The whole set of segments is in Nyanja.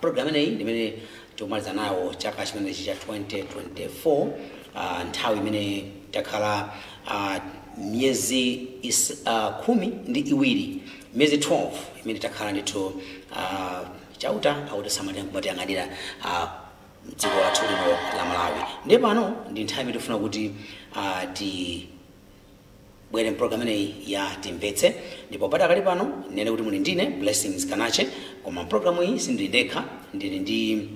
program ineyi ndimene tikumaliza nawo chaka chimene cha 2024 nthawi imene takhala miyezi 12 miyezi 12 imene takhala ndithu chauta samalira kumatiyang'anira dziko lathu lino la Malawi. Ndiye pano ndi nthawi imene tifuna kuti bwere program ineyi ya Timvetse, ndipo patakali pano nene kuti muli ndine Blessings Kanache, koma program iyi sindili ndekha, ndili ndi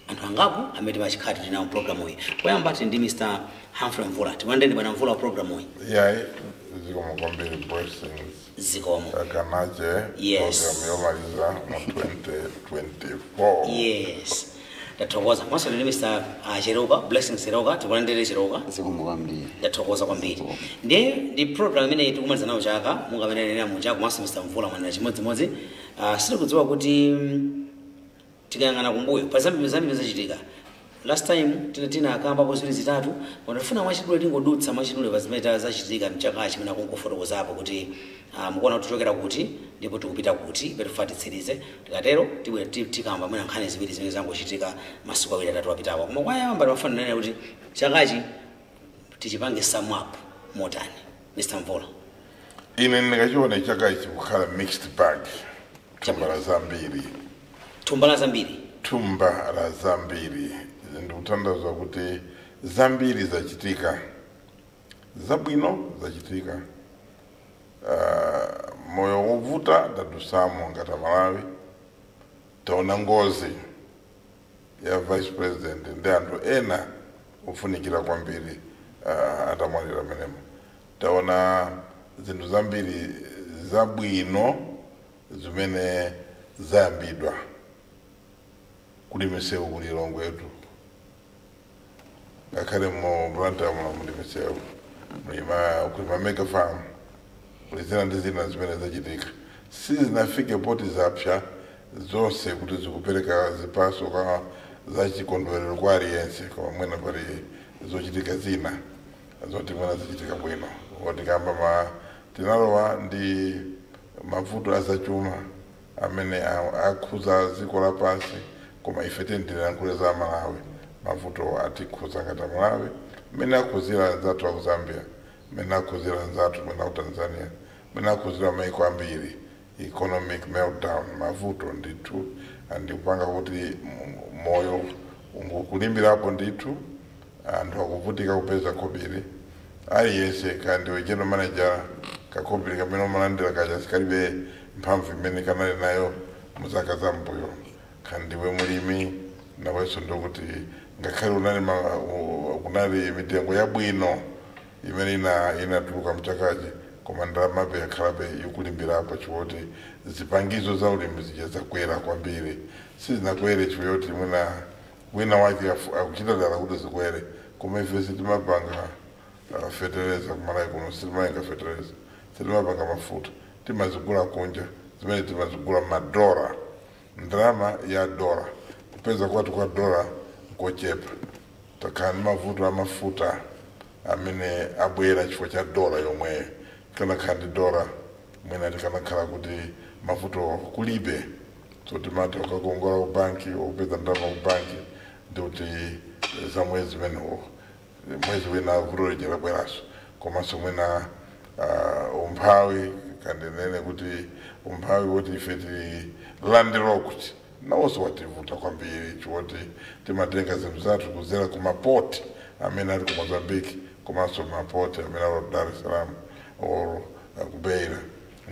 anthu angapo amene timachikhala tinawo program iyi. Poyamba tili ndi Mr. Humphrey Mvula. Timandeni bwana Mvula program iyi. Zikomo kwambiri Blessings. Zikomo. Kanache. Yes. Program yomaliza mu 2024. Yes. Tathokoza kwanso ndi Mr. Chiroka, Blessings Chiroka, tikulandire Chiroka. Zikomo kwambiri. Tathokoza kwambiri. Ndi program imene tikumaliza nawo chaka, munga amene nena muchaka komanso Mr. Mvula mwana chimodzimodzi. Sitikudziwa kuti tikayang'ana kumbuyo pa zambiri zachitika. Last time tina akambapo zili zitatu, wanafuna mwachidule tingodutsa mwachidule pa zimene zachitika mchaka chimene akungofotokozapo kuti mukuona kuti tichokera kuti ndipo tikupita kuti petufatitsirizire. Tikatero tibwera tikamba mwina nkhani ziwiri zimene zangochitika masiku awiri atatu apitawo. Koma kwayamba timafuna nene kuti chakachi tichipange sum up motani. Mr. Mvula. Ine ndikachiona chakachi kukhala mixed bag. Tumba la zambiri. Ndikutanthauza kuti zambiri zachitika. Zabwino zachitika. Moyo wovuta tadusamo ngati Malawi. Taona ngozi ya Vice President ndi anthu ena ofunikira kwambiri atamwalira menemo. Taona zinthu zambiri zabwino zimene zayambidwa kuli misewu kuli Lilongwe yetu. Ngakhale mu Blantyre muli misewu, kuli mega farm, kuli zina ndi zina zimene zachitika. Sizinafike poti zapsa zonse kuti zikupereka zipaso kwa zachikondwerero kwa aliyense, koma mwina pali zochitika zina zoti mwina zachitika bwino. Tikamba tinalowa ndi mavuto azachuma amene akhuza dziko lapansi, koma ife tentilankhule za Malawi. Mavuto atikhuza ngati Malawi, mene akhuzira nzatu wa Zambia, mene akhuzira nzatu mwina ku Tanzania, mene akhuzira maiko ambiri, economic meltdown, mavuto ndithu, andikupanga kuti moyo ungukulimbirapo ndithu, anthu akuvutika kupeza kobiri. Aliyense kandi general manager kakobiri kamene umalandira kacha sikalibe mphamvu imene kanali nayo muzaka zambuyo. Kandi we mulimi nawenso ndokuti ngakhale kunali mitengo yabwino imene inatuluka mchakachi, koma ndalamabe yakhalabe ikulimbirapo choti zipangizo za ulimi zija zakwera kwambiri. Sizinakwere chiyoti wina wake akuchita dala kuti zikwere, koma ife sitimapanga fertilizer kumalawi kuno, sitimayenga fertilizer, sitimapanga mafuta, timazigula kunja, zimene timazigula $. Ndalama ya $. Kupeza kwatu kwa $, nkochepa. Takani mavuto amafuta amene abwera chifukwa cha $, yomwe kana kandi $, mwina tikanakhala kuti mavuto kulibe. So timati ukakongola kubanki, upeza ndalama kubanki, ndikuti za mwezi menewo. Mwezi wina vuto lijera bweraso. Komanso mwina umphawi, kandi nene kuti umphawi woti ifeti landlocked. Nawonso wativuta kwambiri choti timatenga zinthu zathu kuzera ku mapoti amene ali ku Mozambique, komanso mapoti amene ali Dar es Salaam or ku Beira.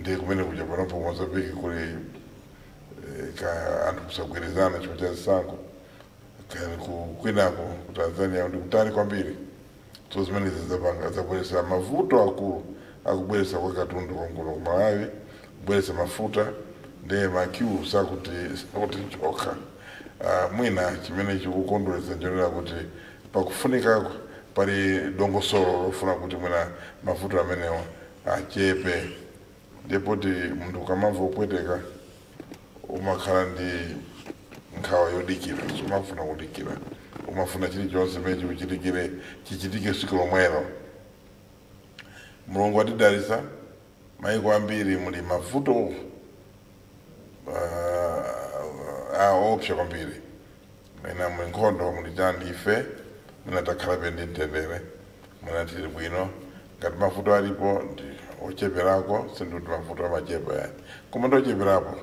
Ndiye kumene kuja panopo Mozambique kuli anthu kusagwirizana chifukwa cha zisankho. Kwinako ku Tanzania ndi kutali kwambiri. So zimene zizapanga zabweresa mavuto akulu akubweresa kwa katundu konkuno ku Malawi, kubweresa mafuta ndiye makiu sakuti nchoka. Mwina chimene chikukondweresa njonera kuti pakufunika pali dongosolo lofuna kuti mwina mafuta amenewa achepe. Ndipo munthu ukamamva upweteka umakhala ndi nkhawa yodikira, sumafuna kudikira. Umafuna chilichonse chimene chichitike tsiku lomwelo. Mulungu atidalitsa, maiko ambiri muli mavuto opsha kwambiri mwina mwenkhondo mulitandi ife mwina takhala pendi mtendere mwina tili bwino ngati mavuto alipo ndi ocheperako sindikuti mavuto amachepa yani koma ndocheperapo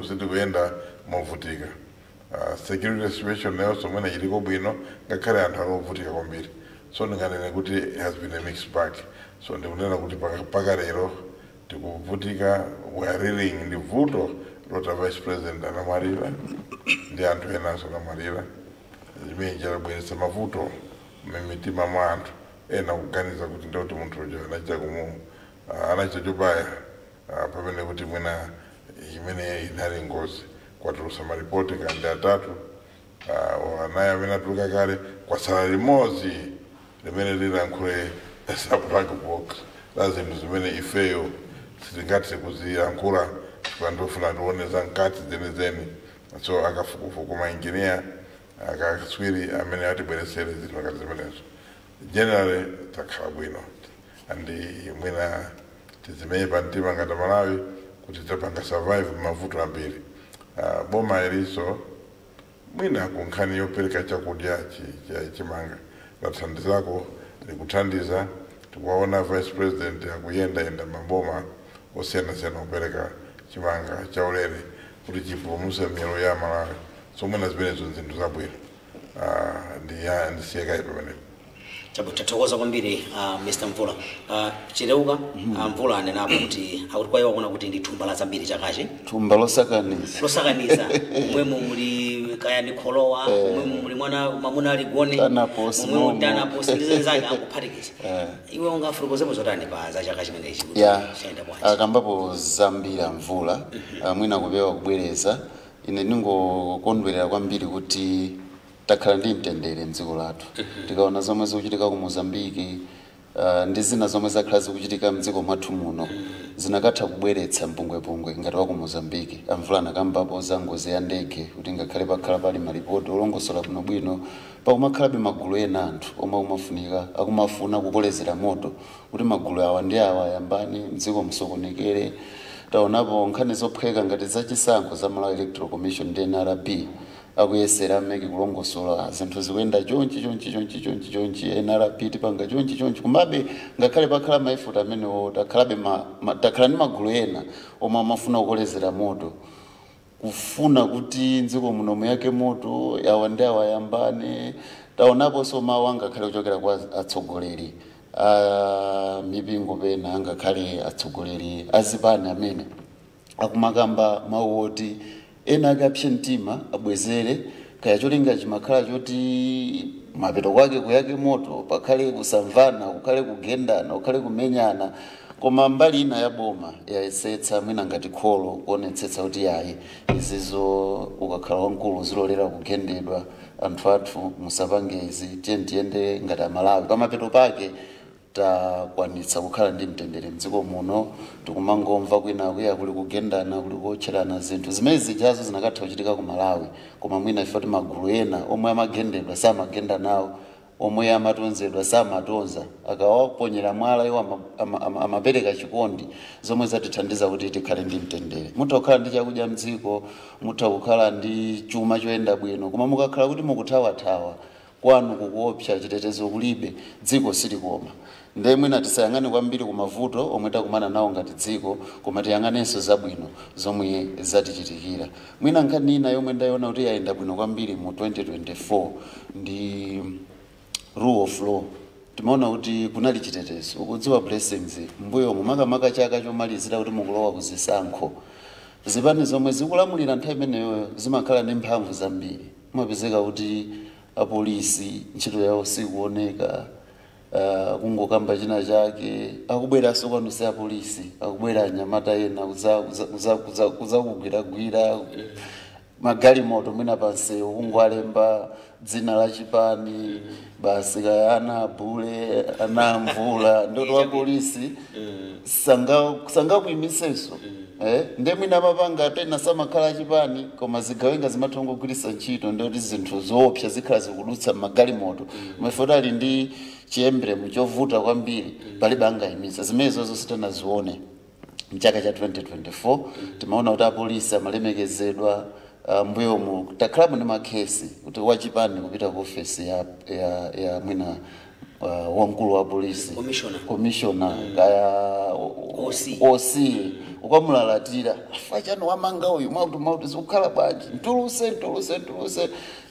sitikuyenda movutika security situation nayo mwina iliko bwino ngakhale anthu alovutika kwambiri so ndinganene kuti it has been a mixed bag so ndikunena kuti paka lero tikuvutika we are reeling ndi vuto lota vice president anamwalira ndi anthu enanso anamwalira zimene chalabweretsa mavuto m'mitima mwa anthu ena kuganiza kuti ndoti munthu uja anachita chobaya pamene kuti mwina imene inali ngozi kwatulusa maripoti kandi atatu anayi amene atuluka kale kwatsala limodzi limene lilankhule za black box la zinthu zimene ifeyo sitingathe kuziyankhula tikandofuna tione za mkati zenizeni so akafukufuku mainjiniya akaswiri amene atibweresere zinthu ngati zimenezo generally takhala bwino andi mwina tizimeye pamtima ngati Malawi kuti tapanga survive mavuto ambiri boma iliso mwina kunkhani yopereka chakudya chimanga lathandizako likuthandiza tikuwaona vice president akuyenda maboma osiyanasiyana kupereka chimanga chaulere kuti chipulumutse miyero ya Malawi so mwina zimenezo zinthu zabwino ndisiyekayi pamenepo tathokoza kwambiri Mr. Mvula chileuka Mvula anenapo kuti akuti kwayiwa kuona kuti ndi thumba la zambiri chakachi thumba losakaniza mwe muli kaya ndi kholowa mwe muli mwana mamuna ali gone mwe tanaposi ndizenzake akuphatikiza iwe ungafurukozepo zotani pa za chaka chimenechi kuti chaenda bwanji akambapo zambiri Mvula mwina kupewa kubwereza ine ndingokondwerera kwambiri kuti takhala ndi mtendere mdziko lathu tikaona zomwe zikuchitika ku Mozambique ndi zina zomwe zakhala zikuchitika mdziko mwathu muno zinakatha kubweretsa mpungwepungwe ngati wa ku Mozambique Mvula anakambapo za ngozi ya ndege kuti ngakhale pakhala pali malipoti olongosola bwinobwino pakumakhalabe magulu ena anthu omwe akumafuna kukolezera moto kuti magulu awa ndi awa ayambane mdziko musokonekere taonapo nkhani zophweka ngati zachisankho za Malawi Electoral Commission ndi NRB akuyesera mmeke kulongosola zinthu zikuyenda chonchi NRB tipanga chonchi kumabe ngakhale pakhala maifuta amenewo takhala ndi magulu ena omwe amafuna kukolezera moto kufuna kuti mdziko muno muyake moto awa ndi awa ayambane taonapo so mawu angakhale kuchokera kwa atsogoleri mipingo pena angakhale atsogoleri azipani amene akumakamba mawu oti ena akapshe mtima abwezere kaya cholinga chimakhala choti mapeto kwake kuyake moto pakhale kusamvana kukhale kugendana kukhale kumenyana koma mbali ina ya boma yayesetsa mwina ngati kholo kuonetsetsa kuti yayi izizo ukakhala wankulu zilolera kugendedwa anthu athu musapangezi tiyende ngati Malawi pamapeto pake takwanitsa kukhala ndi mtendere mdziko muno tikumangomva kwina kuya kuli kugendana kuli kuotcherana zinthu zimene zijazo zinakatha kuchitika ku Malawi koma mwina ifoti magulu ena omwe amagendedwa samagenda nawo omwe amatonzedwa samatonza akawaponyera mwala iwo amapereka chikondi zomwe zatithandiza kuti tikhale ndi mtendere mutha kukhala ndi chakudya mdziko mutha kukhala ndi chuma choyenda bwino koma mukakhala kuti mukuthawathawa kwanu kukuopsa chitetezo kulibe dziko silikoma ndiye mwina tisayang'ane kwambiri kumavuto omwe takumana nawo ngati dziko koma tiyang'anenso zabwino zomwe zatichitikira mwina nkhani ina yomwe ndayiona kuti yayenda bwino kwambiri mu 2024 ndi rule of law timaona kuti kunali chitetezo ukudziwa blessings mbuyo mumakamaka chaka chomalizira kuti mukulowa kuzisankho zipani zomwe zikulamulira nthawi imeneyo zimakhala ndi mphamvu zambiri mumapezeka kuti apolisi ntchito yawo sikuoneka kungokamba china chake akubweranso kwanu si apolisi akubwera anyamata ena kuzakugwiragwira magalimoto mwina pansewu kungoalemba dzina la chipani basi kaya ana Abule ana Mvula ndoto wa polisi sangakuyimisenso ndiye mwina mapanga pena samakhala chipani koma zigawenga zimathongogwirisa ntchito ndoti zinthu zoopsa zikhala zikudutsa magalimoto mafota ali ndi chiembremu chovuta kwambiri palibe angayimisa zimenezo sitanazione mchaka cha 2024 timaona kuti apolisi amalemekezedwa mbuyo mu takhala ndi makhesi kuti wachipani kupita ku office ya mwina wamkulu wa polisi commissioner kaya OC ukamulalatira afachano wamanga uyu mautu zikukhala bwanji ntuluse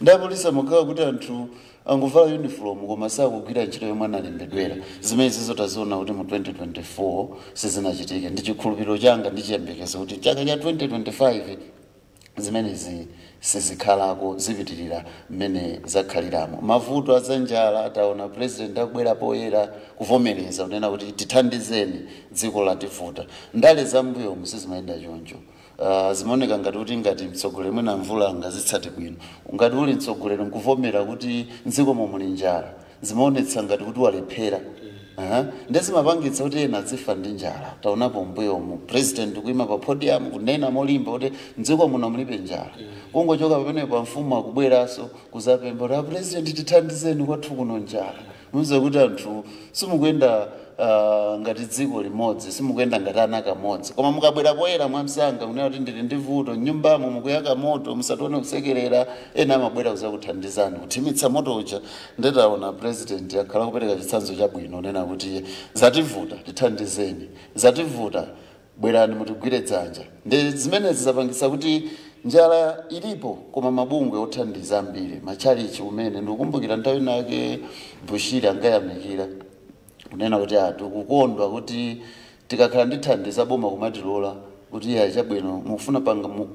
ndapolisa mukhala kuti anthu anguvala uniform koma sakugwira ntchito yomwe analembedwera zimene zizotaziona kuti mu 2024 sizinachitike ndi chikhulupiriro changa ndi chiyembekezo kuti chaka cha 2025 zimenezi sizikhalako zipitirira mmene zakhaliramo mavuto azanjala ataona president akubwera poyera kuvomereza kunena kuti tithandizeni dziko lativuta ndale zambuyo musizimayenda choncho zimaoneka ngati kuti ngati mtsogoleri mwina mvula ngazitsate bwino ngati uli mtsogoleri nkuvomera kuti mdziko momwe njala zimaonetsa ngati kuti walephera ndezimapangitsa kuti ena adzifa ndi njala taonapo mbuyomu president kuima pa podium kunena molimba kuti mdziko muno mulibe njala kungochoka pamene pa mfumu akubweranso kuzapemba kuti president tithandizeni kwathu kuno njala muze kuti anthu simukuyenda ngati dziko limodzi simukuyenda ngati ana kamodzi koma mukabwera poyera mwamsanga kunena kuti ndili ndi vuto nyumbamo mukuyaka moto musatione kusekerera ena amabwera kuzakuthandizani kuthimitsa moto uja ndetaona president yakhala kupereka chitsanzo chabwino nena kuti zativuta tithandizeni zativuta bwerani mutigwire dzanja ndi zimenezi zapangisa kuti njala ilipo koma mabungwe othandiza ambiri machalichi umene ndikukumbukira nthawi nake Bushiri angayamikira kunena kuti tikukondwa kuti tikakhala ndithandiza boma kumatilola kuti chabwino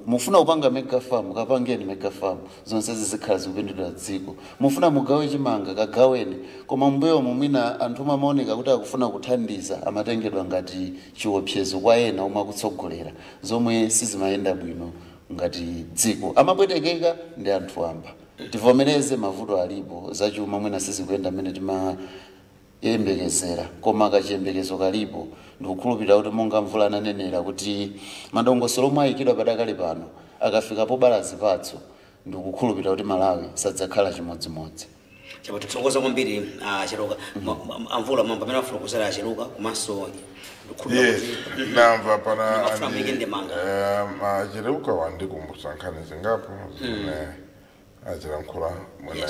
mufuna kupanga mega farm kapangeni mega farm zonse zizikhala zikupindulira dziko mufuna mugawe chimanga kagaweni koma mbuyo mwina anthu amaoneka kuti akufuna kuthandiza amatengedwa ngati chiopsezo kwa ena omwe akutsogolera zomwe sizimayenda bwino ngati dziko amapwetekeka ndi anthu amba tivomereze mavuto alipo zachuma mwina sizikuyenda mmene timayembekezera koma kachiyembekezo kalipo ndikukhulupirira kuti monga mvula ananenera kuti madongosolo omwe ayikidwa padakali pano akafika pobala zipatso ndikukhulupirira kuti Malawi sadzakhala chimodzimodzi chapa tuthokoza kwambiri Cheruka amvula mambo pamene afulukuzera Cheruka komanso namva pana Cheruka wandikumbutsa nkhani zingapo zimene azilankhula mwina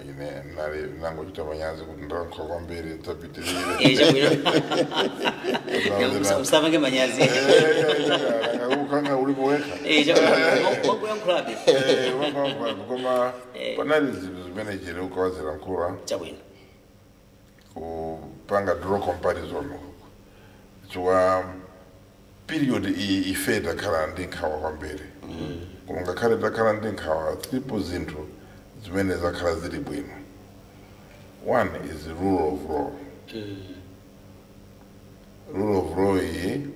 ine nali nangochita manyazi kuti ndalankhula kwambiri nsapitirire musapange manyazi ukanga ulipo wekha koma panali zinthu zimene Cheruka wazilankhula kupanga draw comparison chwa period ife takhala ndi nkhawa kwambiri koma ngakhale takhala ndi nkhawa zilipo zinthu zimene zakhala zili bwino one is the rule of law rule of law iyi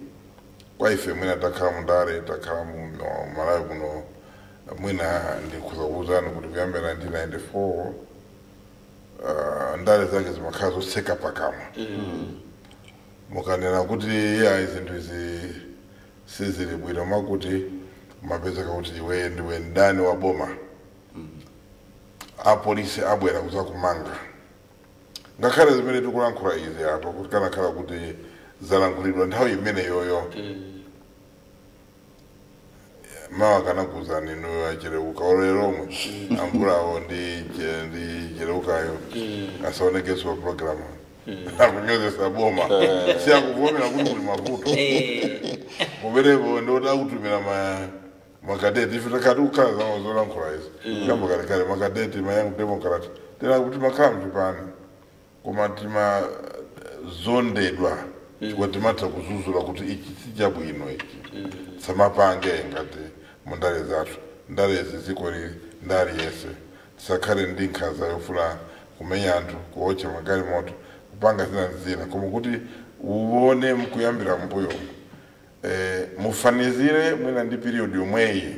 kwa ife mwina takhala mundale takhala mu Malawi kuno mwina ndikuzakuwuzani kuti kuyambira 1994 ndale zake zimakhala zotseka pakamwa mukanena kuti zinthu izi sizili bwino makuti mapezeka kuti iwe ndiwe ndani wa boma apolisi abwera kuzakumanga ngakhale zimene tikulankhula izi apo kuti kanakhala kuti zalankhulidwa nthawi imene yoyo mawa kanakuwuzani inu Cheruka olelomwe amvulawo ndi Cherukayo asaonekenso wa programu akunyozesa boma siyakuvomera kuti kuli mavuto kuberepo ndotakutumira makadeti ife takati kukhala zawo zolankhula izi kamba kalekale makadeti mayangu democrat tena kuti makhala mchipani koma timazondedwa chikuwa timatha kuzuzula kuti ichi sichabwino ichi samapange ngati mundale zathu ndale izi zikoli ndali yese tisakhale ndi nkhanza yofuna kumenya anthu kuotcha magalimoto kupanga zina koma kuti uone mkuyambira mbuyo mufanizire mwina ndi period yomweyi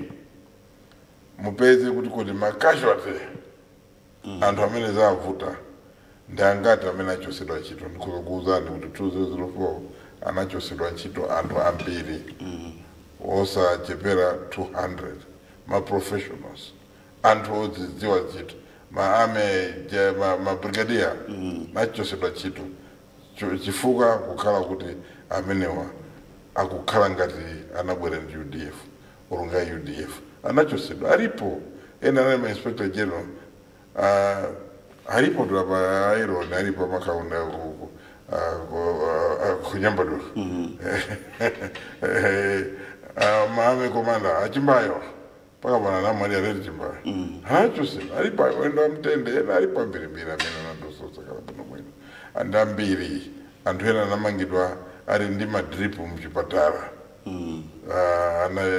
mupeze kuti kodi makasualty anthu amene zavuta ndi angati amene achosedwa ntchito ndikukuwuzani kuti 2004 anachosedwa ntchito anthu ambiri osachepera 200 ma-professionals anthu odzidziwa ntchito ma-brigadier nachosedwa ntchito chifukwa kukhala kuti amenewa akukhala ngati anabwera ndi UDF olunga UDF anachosedwa aripo ena ana mainspector general aripo tulapa iron aripo makaunda kunyambadura maame komanda achimbayo paka bana na mali areti chimbayo anachosedwa aripo wenda mtende ena aripo mbirimbira mena ndososa kala bano mwino andambiri anthu ena anamangidwa ari ndi madrip muchipatala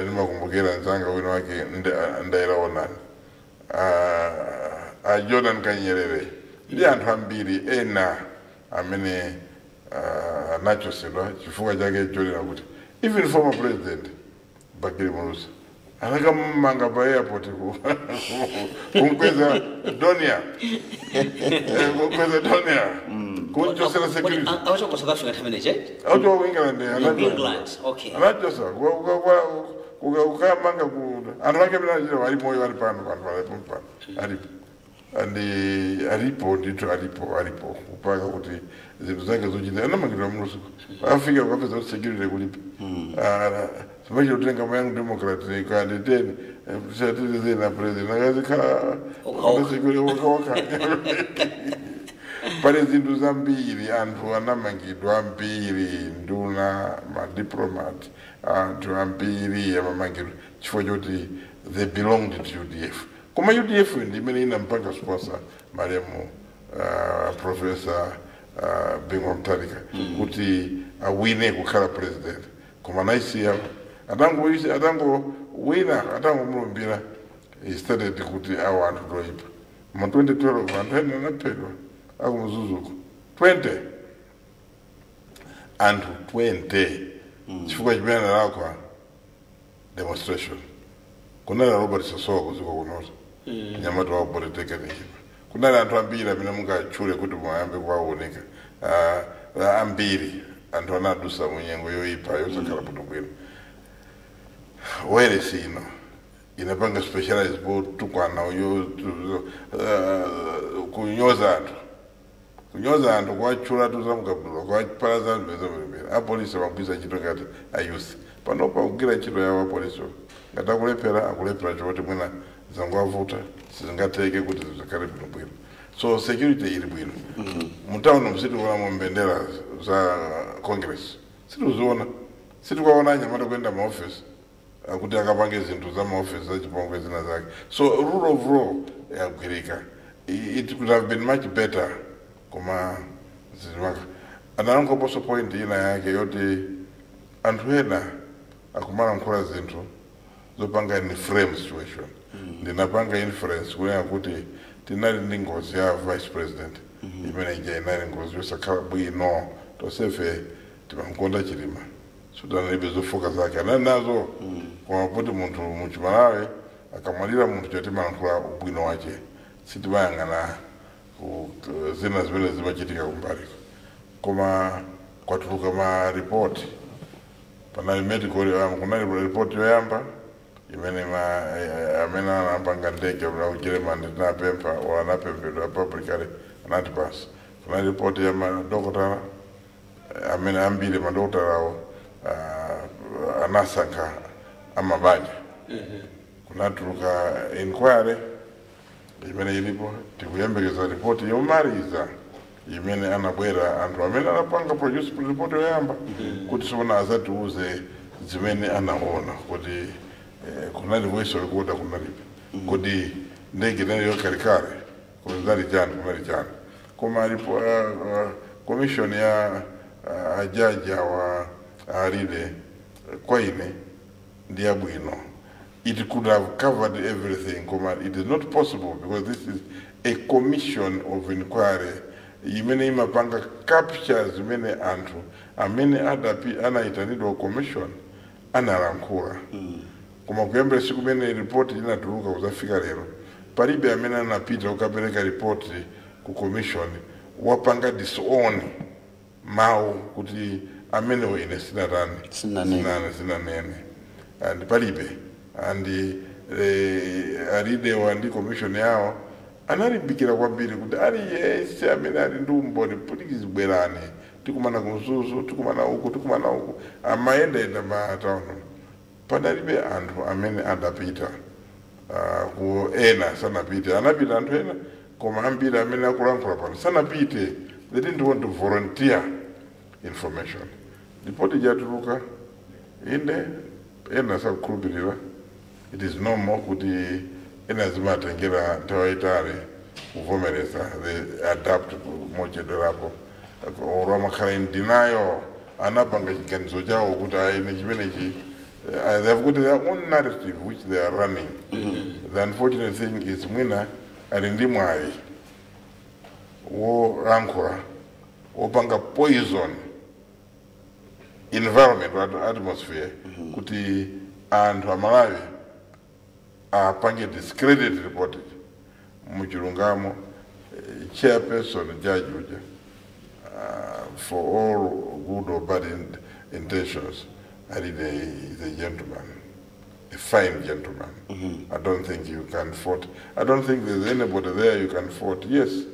ndimakumbukira nzanga wina wake ndairaonani Jordan Kanyerere ndi anthu ambiri ena amene anachosedwa chifukwa chake cholera kuti even former president Bakiri Mulusa anakamumanga pa airport kumkweza Donia kunchosera security awacho ku South Africa tamene je auto wa England England okay anachosa kukamanga ku anthu ake bila jira wali moyo wali pano alipo alipo ndito alipo upaka kuti zinthu zake zochita anamangidwa Mulusa afika ukapeza security kulipa Semaji utenga mayangu demokrati kandideni Shatiri zina president Nagazika Waka Pale zindu za mbili Anthu anamangidwa mbili Nduna madiplomat Anthu ambili ya mamangidwa Chifo joti they belonged to UDF Kuma UDF ndimene ina mpanga sponsor Maremu Professor Bingwa Mtarika Kuti awine kukala president Kuma naisi ya atango wina atango mulumbira he started kuti awa anthu toipa ma 2012 anthu ena anapedwa akumzuzuko 20 anthu 20 chifukwa chimene analakwa demonstration kunali Robert Sosoko kuziko kunota nyamatu wa polytechnic kunali anthu ambiri amene mungachule kuti mwayambe kwaoneka ambiri anthu anadusa munyengo yoipa yosakhala bwino where sino inapanga specialized board tukwana kunyoza anthu kwachula tuzamukabula kwapalaza mbezamubira apolisi wangwisa chito ngati ayusi panopa kugira chito yawo apolisi ngati akulepera choti mwina zangwavuta sizingateke kuti zizakale bwino so security ili bwino mutauno msitukuona mbendera za Congress situkuona nyamata kwenda maoffice kuti akapange zinthu za maoffice za chipongwe zina zake so rule of law yagwirika it could have been much better koma zimaka anangoposo point ina yake yoti anthu ena akumala nkhula zinthu zopanga ni frame situation ndinapanga inference kunena kuti tinali ndi ngozi ya vice president imene ija inali ngozi yosakhala bwino tosefe timamkonda Chilima sudanalibe zofoka zake nazo kwa kuti munthu muchimalawe akamwalira munthu chotimankhula ubwino wache sitimayang'ana zina zimene zimachitika kumbali koma kwatuluka ma report panali medical kunali report yoyamba imene amene anapanga ndege ya Ujerumani tinapempha wanapempedwa publicly anatipasa kunali report ya madokotala amene ambiri madokotala awo anasankha amabanja kunatuluka inquiry imene ilipo tikuyembekeza report yomaliza imene anabwera anthu amene anapanga produce report yoyamba kuti sona azatiuze zimene anaona kuti kunali voice recorder kunalibe kuti ndege nayo kalikale kunali jana koma alipo commission ya ajaja wa Aride kwaine ndiya bwino it could have covered everything koma it is not possible because this is a commission of inquiry imene imapanga captures imene anthu amene anaitanidwa commission analankhula koma kuyambira siku imene report inatuluka kuzafika lero palibe amene anapita ukapereka report ku commission wapanga disown mawu kuti amene wene sinanene and palibe and Aride wa ndi commission yawo analimbikira kwambiri kuti aliyense amene ali ndi umboni putikizibwerani tikumana kumzuzu tikumana uku amayenda matauno panalibe anthu amene adapita ku ena sanapite anapita anthu ena koma ambiri amene akulankhula pano sanapite. They didn't want to volunteer information. Ripoti jatuluka inde ena sakukhulupirira. It is normal kuti ena zimatengera nthawi itali kuvomereza, they adapt mochedwerapo. Or amakhala in denial, anapanga chiganizo chawo kuti aine chimenechi. They have got their own narrative which they are running. The unfortunate thing is mwina ali ndi mwayi wolankhula wopanga poison environment or atmosphere kuti anthu amalawi apange discredited reported muchilungamo chairperson judge uja for all good or bad intentions. I think he's a gentleman, a fine gentleman. I don't think you can fault. I don't think there's anybody there you can fault. Yes,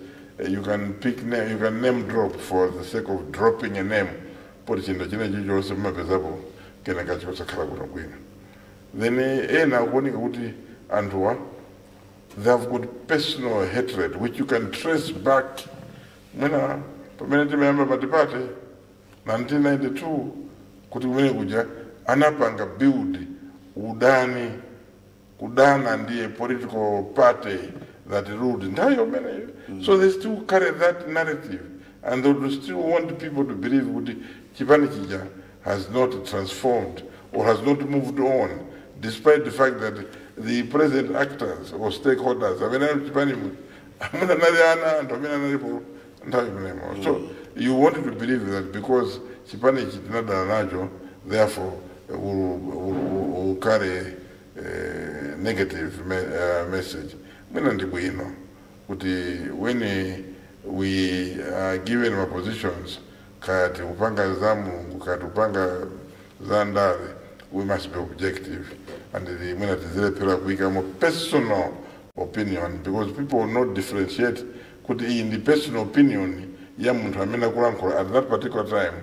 you can pick name, you can name drop for the sake of dropping a name. Then they have got personal hatred which you can trace back. When I remember the party, 1992. Kuti kumene kuja anapanga build kudana ndiye political party that ruled entire mene. So they still carry that narrative and they still want people to believe kuti Chipani Chija has not transformed or has not moved on, despite the fact that the present actors or stakeholders so you wanted to believe that because Chipani Chitnada, therefore, will carry a negative message. When we are given our positions, we must be objective. And the personal opinion, because people will not differentiate in the personal opinion at that particular time.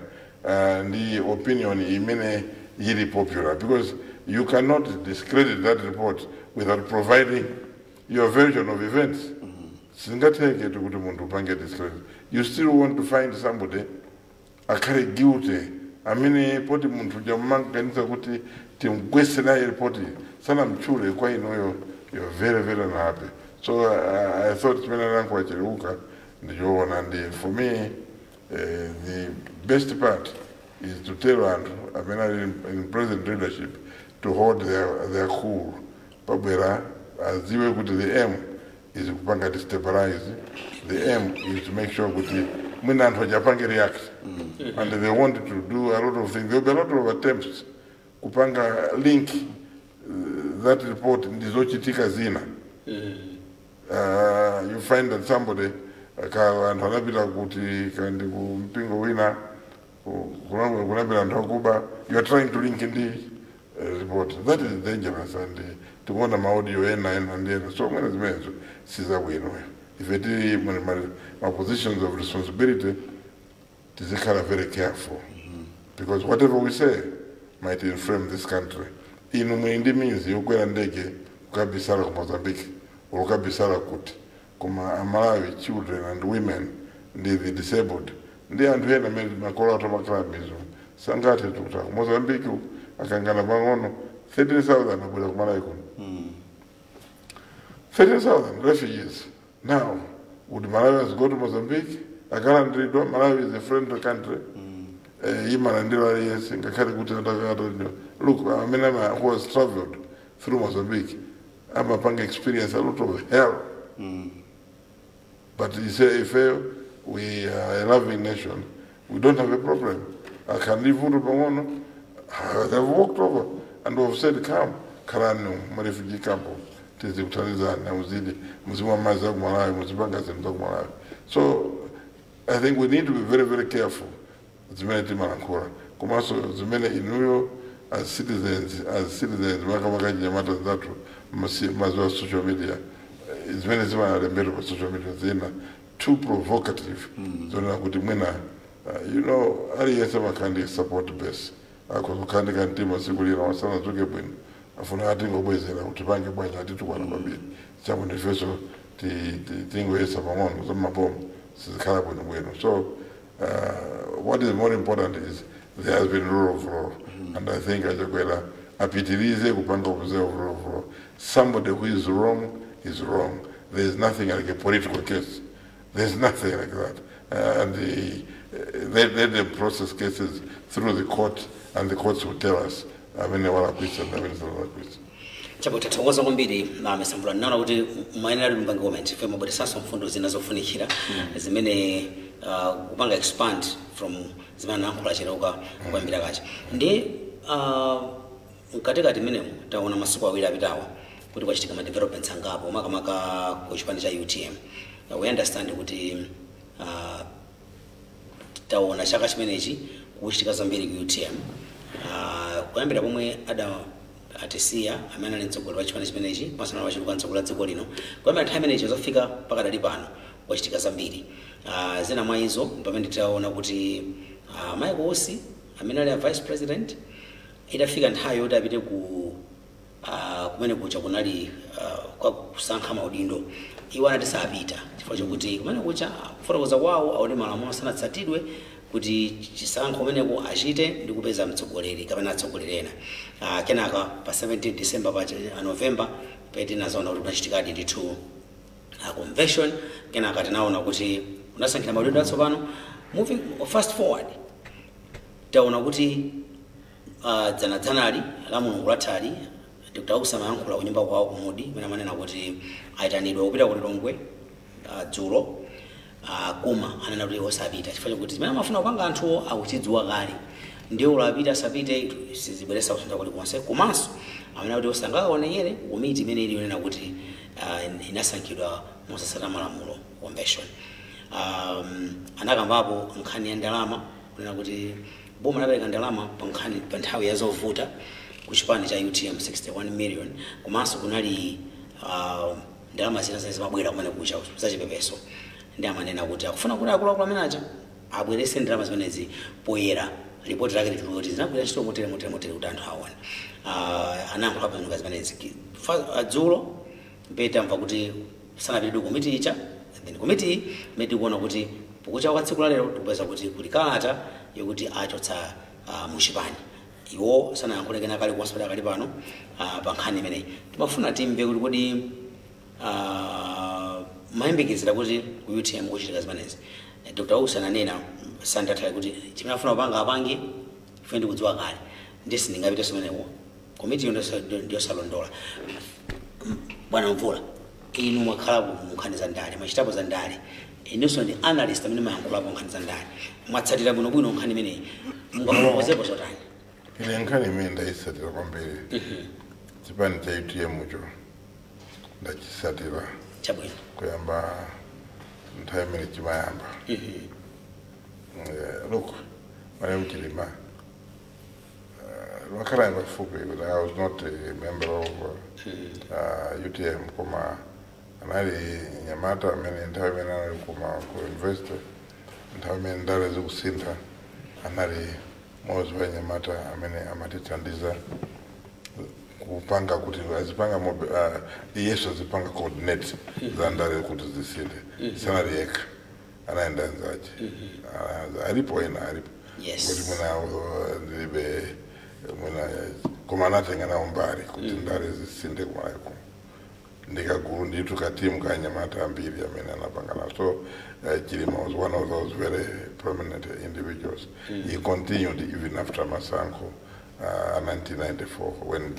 The opinion is really popular because you cannot discredit that report without providing your version of events. You still want to find somebody akari guilty. I mean, poti muntu jamang kanisa kuti timkwese na report sana mchule kwa ino you're very very unhappy. So I thought for me the best part is to tell in present leadership to hold their cool. Pabera as the aim is to destabilize. The aim is to make sure that Japan react, and they wanted to do a lot of things. There will be a lot of attempts. Kupanga link that report in the Zochitika Zina. You find that somebody and you are trying to link in the report. That is dangerous, and to want them audio and so many men. If it is my positions of responsibility, it is very careful. Because whatever we say might inflame this country. In means you go and Kabisara Mozambique or Kabisara Kuti, Malawi children and women, the disabled. They are here and Makola Tomakrabism. Sangate to Mozambique, Akangana Bangono, 30,000 of Malaikun. 30,000 refugees. Now, would Malawians go to Mozambique? Malawi is a friendly country. Look, who has traveled through Mozambique, Amapanga experienced a lot of hell. But you say, if we are a loving nation, we don't have a problem. I can leave Urubangono. They've walked over and have said, come, Karanu, my refugee camp. So I think we need to be very, very careful. As citizens, social media, it's many social media, too provocative. You know, I can't support base. afuna ati ngobwezera kuti pange bwaja ati tukwana kwambiri chamo ndifeso tingoyesa pang'ono zamabomu sizikhala bwino. So what is more important is there has been rule of law, and I think achakwera apitirize kupanga kuzewa rule of law. Somebody who is wrong is wrong. There is nothing like a political case. There's nothing like that. And let them process cases through the court, and the courts will tell us. I mean, wala kwisa, I mean, wala kwisa. Chapo tathokoza kwambiri Mr. Naona kuti mayenera lumbangi government fema bodi sasa mfundo zinazofunikira zimene kupanga expand from zimene nankula chiroka kwambira kacha. Ndi katikati menemo taona masiku awiri apitawo kuti kwachitika ma developments angapo makamaka ku chipani cha UTM. We understand kuti taona chaka chimenechi kuchitika zambiri ku UTM. Kuyambira pomwe atisiya amene ali mtsogoleri wa chipani chimenechi masana wachiluka mtsogoleri dziko lino kuyambira nthawi imenechi zofika mpaka dali pano kwachitika zambiri. Zina mwa izo pamene taona kuti Michael Osi amene ali vice president itafika nthawi yoti apite kumene kucha kunali kwa kusankha maudindo iwo anati sapita chifukwa chokuti kumene kucha kufotokoza kwawo aone malamulo sanatsatidwe kuti chisankho kumeneko achite ndi kupeza mtsogoleri kapena atsogoleri ena. Kenaka pa 17 December pa November pete nazaona kuti kunachitikadi ndithu convention. Kenaka tinaona kuti unasankhira maudindo atsopano. Moving fast forward taona kuti dzanali la mulungu latali Dr. Usama yankhula kunyumba kwawo kumudi mene amanena kuti aitanidwa kupita ku Lilongwe dzulo kuma anena kuti osapita chifukwa kuti zimene amafuna kupanga anthu akuchidziwa kale ndiye ulapita sapite sizibweresa kusintha kuti konse komanso amene kuti osangakaone yere komiti imene iliyonena kuti inasankhidwa mosasata malamulo convention. Anakambapo nkhani ya ndalama kunena kuti boma lapereka ndalama pa nthawi ya zovuta ku chipani cha UTM 61 million komanso kunali ndalama zina zimabwera kumene kucha zachipepeso. Ndi amanena kuti akufuna kuti akuluakulu amene aja abwerese ndalama zimenezi poyera ripoti lake litulu kuti zinabwera ntchito motere kuti anthu aone. Anayankhula pano zimenezi dzulo mpeta mva kuti sanapitidwe komiti icha then komiti imene kuona kuti pokucha kwa tsiku lalero tikupeza kuti kuli kalata yokuti achotsa muchipani. Iwo sanayankhule kena kali kuwasipata kali pano pa nkhani imeneyi. Timafuna timve kuti kodi mayembekezera kuti ku UTM kuchitika zimenezi. Dr. Usa ananena sandatha kuti chimene afuna kupanga apange ife ndikudziwa kale ndisi ndingapite zimenewo komiti ndiyo salondola. Bwana Mvula inu mwakhala mu nkhani za ndale machitapo za ndale inenso ndi analyst amene mayankhulapo nkhani za ndale mwatsatira bwinobwino nkhani imeneyi mungafotokozepo zotani? Ine nkhani imene ndayitsatira kwambiri chipani cha UTM cho ndachisatira chabwino kuyamba nthawi imene chimayamba. Look, my name is Chilima. I was not a member of UTM Kuma anali Nyamata many nthawi imene anali ku investor nthawi imene ndale zikusintha anali mozi wa Nyamata amene amatithandiza kupanga kuti azipanga yesu azipanga coordinate za ndale kuti zisinthe sanali yekha anaenda nzaje alipo ena alipo kuti ndilibe koma anatenga umbali kuti ndale zisinthe kumayiko ndikagulu nditu katimu ka Nyamata ambiri amene anapangana. So Chilima was one of those very prominent individuals. He continued even after Masanko 1994 when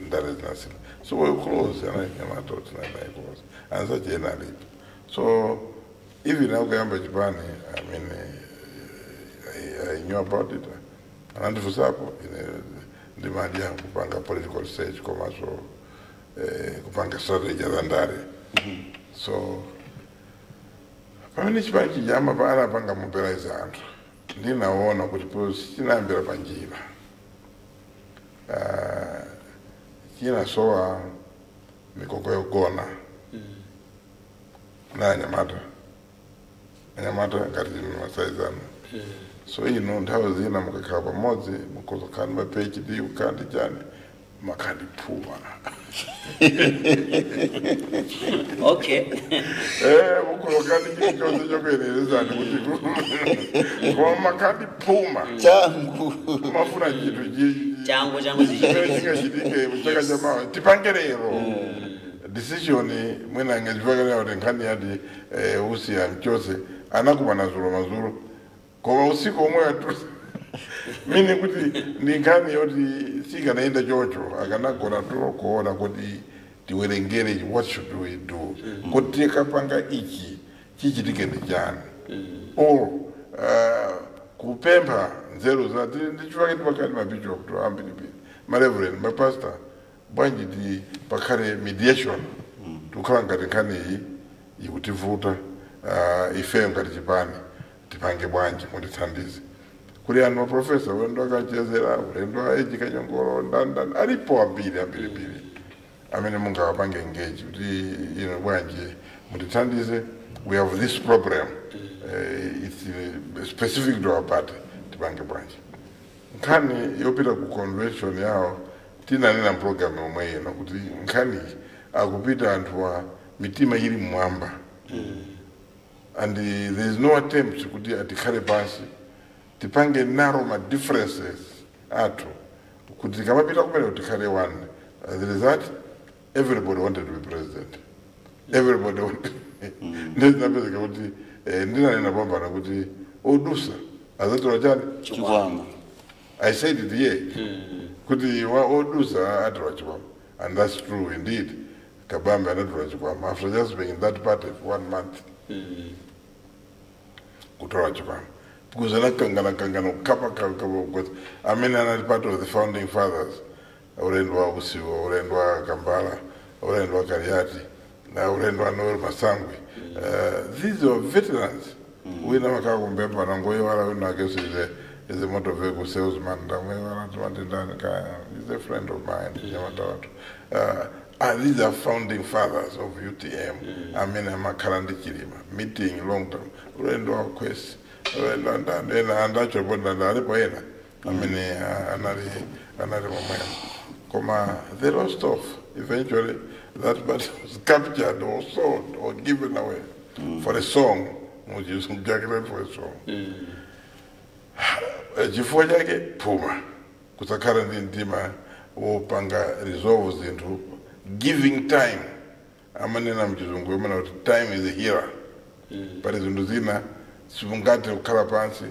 ndale zinasintha. So we were close and Nyamata was close and such generally. So even now Gamba Japan, I mean I knew about it. And for example, in the Madia kupanga political stage commercial kupanga strategy za ndale. So pamene chipani chijamba paala panga mobilize anthu ndinaona kuti posi chinayambira panjira chinasowa mikoko yogona na Anyamata ngati masaizana. So ino nthawi zina mukakhala pamodzi mukuzokhala ma PhD ukandi chani makadi phuma Okay. ukulokani kichonse chokuyelelezani kuti koma makadi phuma changu mafuna chinthu changu chingachitike muchaka chamawa tipange lero decision mwina angachipakalewa kuti nkhani yati usiya mchose anakumana zulo mazulu koma usiku omwe atusa mini kuti ndi nkhani yoti sikanaenda chocho akanagona kuona kuti tiwerengere what should we do kuti tikapanga ichi chichitike ndi chani or kupempha nzeru za ndichifake pakati mabishop to ambiri mareverend mapastor bwanji ti pakhale mediation tukhala ngati nkhani iyi ikutivuta ifeyo ngati chipani tipange bwanji mutithandize kuli anu maprofesa ulendo akachezera ulendo aeji kanyongolo ndandani alipo ambiri amene mungawapange engage kuti bwanji mutithandize we have this problem it's specific to our party tipange bwanji nkhani yopita ku convention yawo tinanena program omwe ino kuti nkhani akupita anthu wa mitima ili mmwamba and there is no attempt kuti atikhale pansi tipange narrow ma differences athu kuti tikamapita kumene kuti tikhale one as a result everybody wanted to be president everybody wanted ndinapezeka kuti ndinanena pambana kuti odusa azatola chani chikwama I said it here kuti odusa atola chikwama and that's true indeed Kabambe anatola chikwama after just being in that party for 1 month kutola chikwama because anakangana kapa I mean anali part of the founding fathers ulendwa Usiwo ulendwa Kambala ulendwa Kariati na ulendwa Noel Masangwi these are veterans wina makakumbemba nangoyo wala wina kesi is a motor vehicle salesman he's a friend of mine these are founding fathers of UTM I mean Makarandi Chilima meeting long term ulendwa Kwesi andacho bonda alipo hela amene anali momaya koma they lost off eventually that battle was captured or sold or given away for a song which is subjected for a song chifukwa chake phuma kusakhala ndi mtima wopanga resolve zinthu giving time amanena mchizungu amene kuti time is a healer pali zinthu zina sibungate kukhala pansi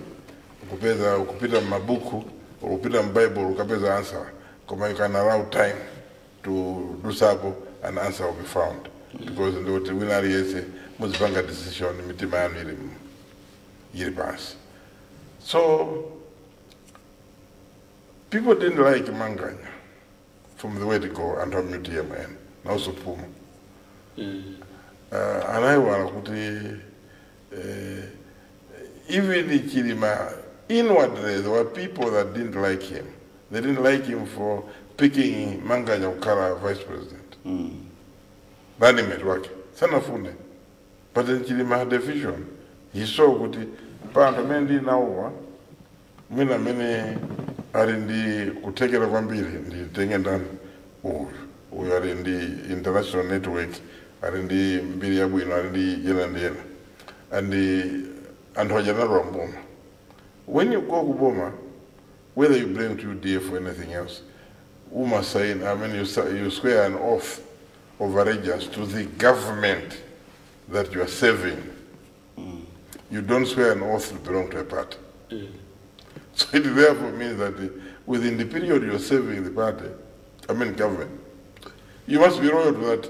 kupita mabuku or kupita mbible ukapeza answer koma you can allow time to do so and answer will be found because ndoti winari yese muzipanga decision mitima yanu ili pansi so people didn't like Manganya from the way to go and from UTM and also Puma anaiwala kuti even in Chilima, inwardly, there were people that didn't like him. They didn't like him for picking Manganya Ukara vice president. Bani metwake. Sana funde. But in Chilima had a vision. He saw kuti panda mendi nauwa mina mene arindi kutekera kwa mbili ndi tenge ndani uyu arindi international network arindi mbili ya bwino arindi yena and Boma. When you go to Boma, whether you blame to UDF or anything else, you must sign, I mean, you swear an oath of allegiance to the government that you are serving. You don't swear an oath to belong to a party. So it therefore means that within the period you are serving the party, I mean government, you must be loyal to that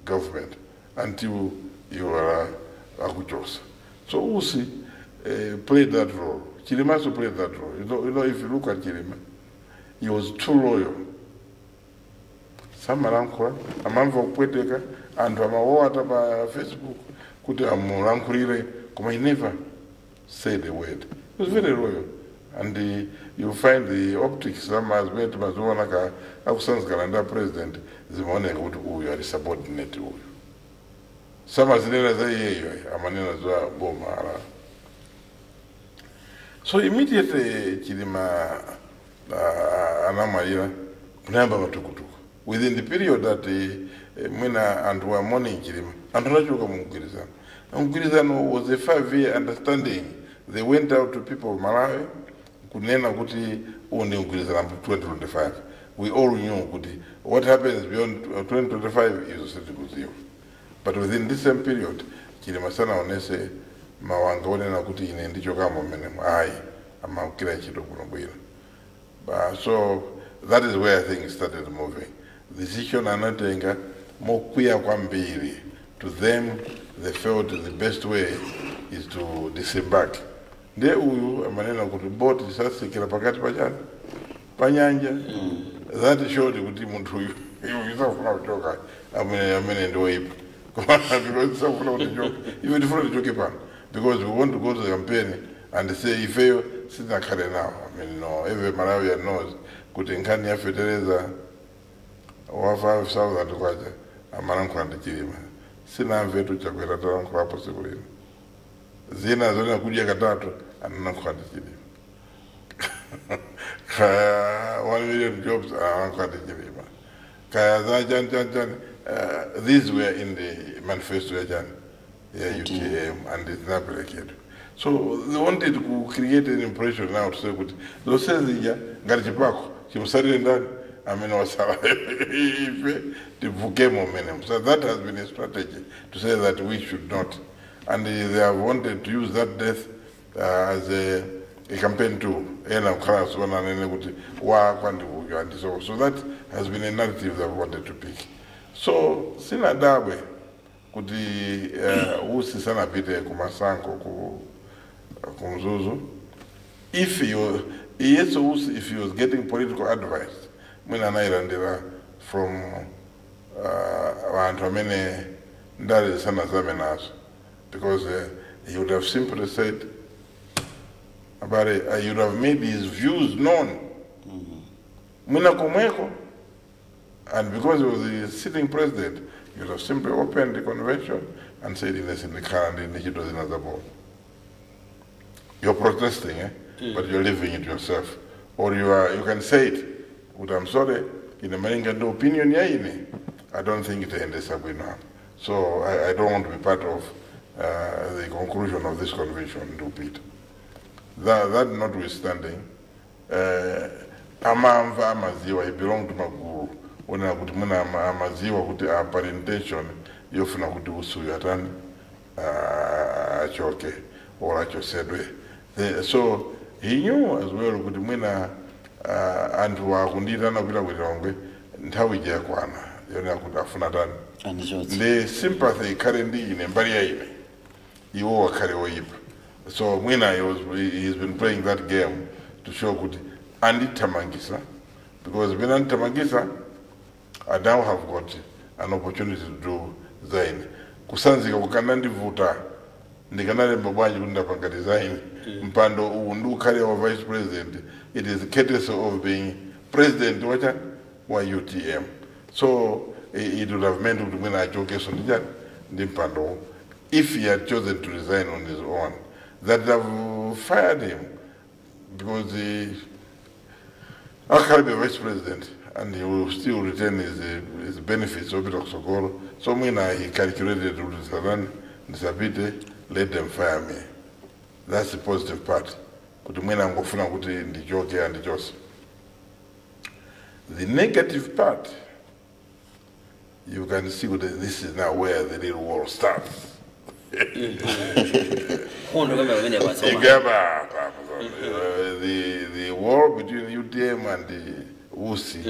government until you are Akuchosa. So Usi played that role. Chilima also played that role. You know, if you look at Chilima, he was too loyal. Some Marankura, a man for Pueteka, and from a water by Facebook, could a Morankurire, come he never said a word. He was very loyal. And you find the optics, some has made Mazuanaka, Akusans Galanda president, the money who are subordinate to you. Some as Amanina Zua Bomara. So immediately Chilima Anamarira, kunayamba matukutuku. Within the period that mwina antu wa morning Chilima, antu nachoka mungwirizano. Mungwirizano was a 5-year understanding. They went out to people of Malawi, kunena kuti undi mungwirizano 2025. We all knew kuti what happens beyond 2025 is usitikuziwa. But within this same period, Chilima sana onese mawanga onena kuti ine ndicho kama menemu ayi ama kila chito kunobwira. So that is where things started moving. Decision anatenga mokuya kwambiri. To them, they felt the best way is to disembark. Nde uyu amanena kuti boat isasikira pakati pachani panyanja. That showed kuti muntu uyu isafuna kuchoka amene ndo ipo. Because isafuna kuchoka. Even if you choke pan. Because we want to go to the campaign and say if you sit na kale now. I mean no, every Malawian knows kuti nkani ya Fetereza wa 5,000 kwacha amarankwanda Chilima. Sina mvetu chakwera taranku hapo sikulini. Zina zona kuja katatu ananakwanda Chilima. Kaya 1 million jobs ananakwanda Chilima. Kaya za jan. These were in the manifesto ya jan. Yeah, UTM and it's not replicated. So they wanted to create an impression now to say that those says ngari chipako chimsarire ndani amena wasala the vukemo menem. So that has been a strategy to say that we should not, and they have wanted to use that death as a campaign tool. So that has been a narrative they wanted to pick. So sina dawe kuti usi sana pite kumasanko kumzuzu. If he was getting political advice, mwina nairandira from wantu amene ndari sana zame nazo, because he would have simply said about it, he would have made his views known. Mwina kumweko, and because he was the sitting president, he would have simply opened the convention and said, you're protesting, but you're living it yourself. Or you can say it, but I'm sorry, in the American opinion, I don't think it ends up with now. So I don't want to be part of the conclusion of this convention, repeat. That notwithstanding, Amamva Amaziwa, he belonged to Maguru. When I put Amaziwa with the apparentation, Yofuna could do Suyatan, Achoke, or Achosedwe. So he knew as well with Mina and Wakundita Nabila with Longwe, and how we Jakwana, Yona could have Funatan. The sympathy currently in Embaria, you all carry away. So he's been playing that game to show good Andy Tamangisa, because Benan Tamangisa, I now have got an opportunity to do Zain. Kusanzi Kukanandi Vuta, Nikanari Babaji Gundapanga design, Mpando Undu carry our vice president. It is the courtesy of being president or UTM. So it would have meant to win a joke on Mpando if he had chosen to resign on his own. That have fired him because I'll be vice president and he will still retain his benefits of Sokoro. So when he calculated to disappear, let them fire me. That's the positive part. But when I'm going to the joke and the just. The negative part, you can see that this is now where the real war starts. The war between UTM and the Wusi.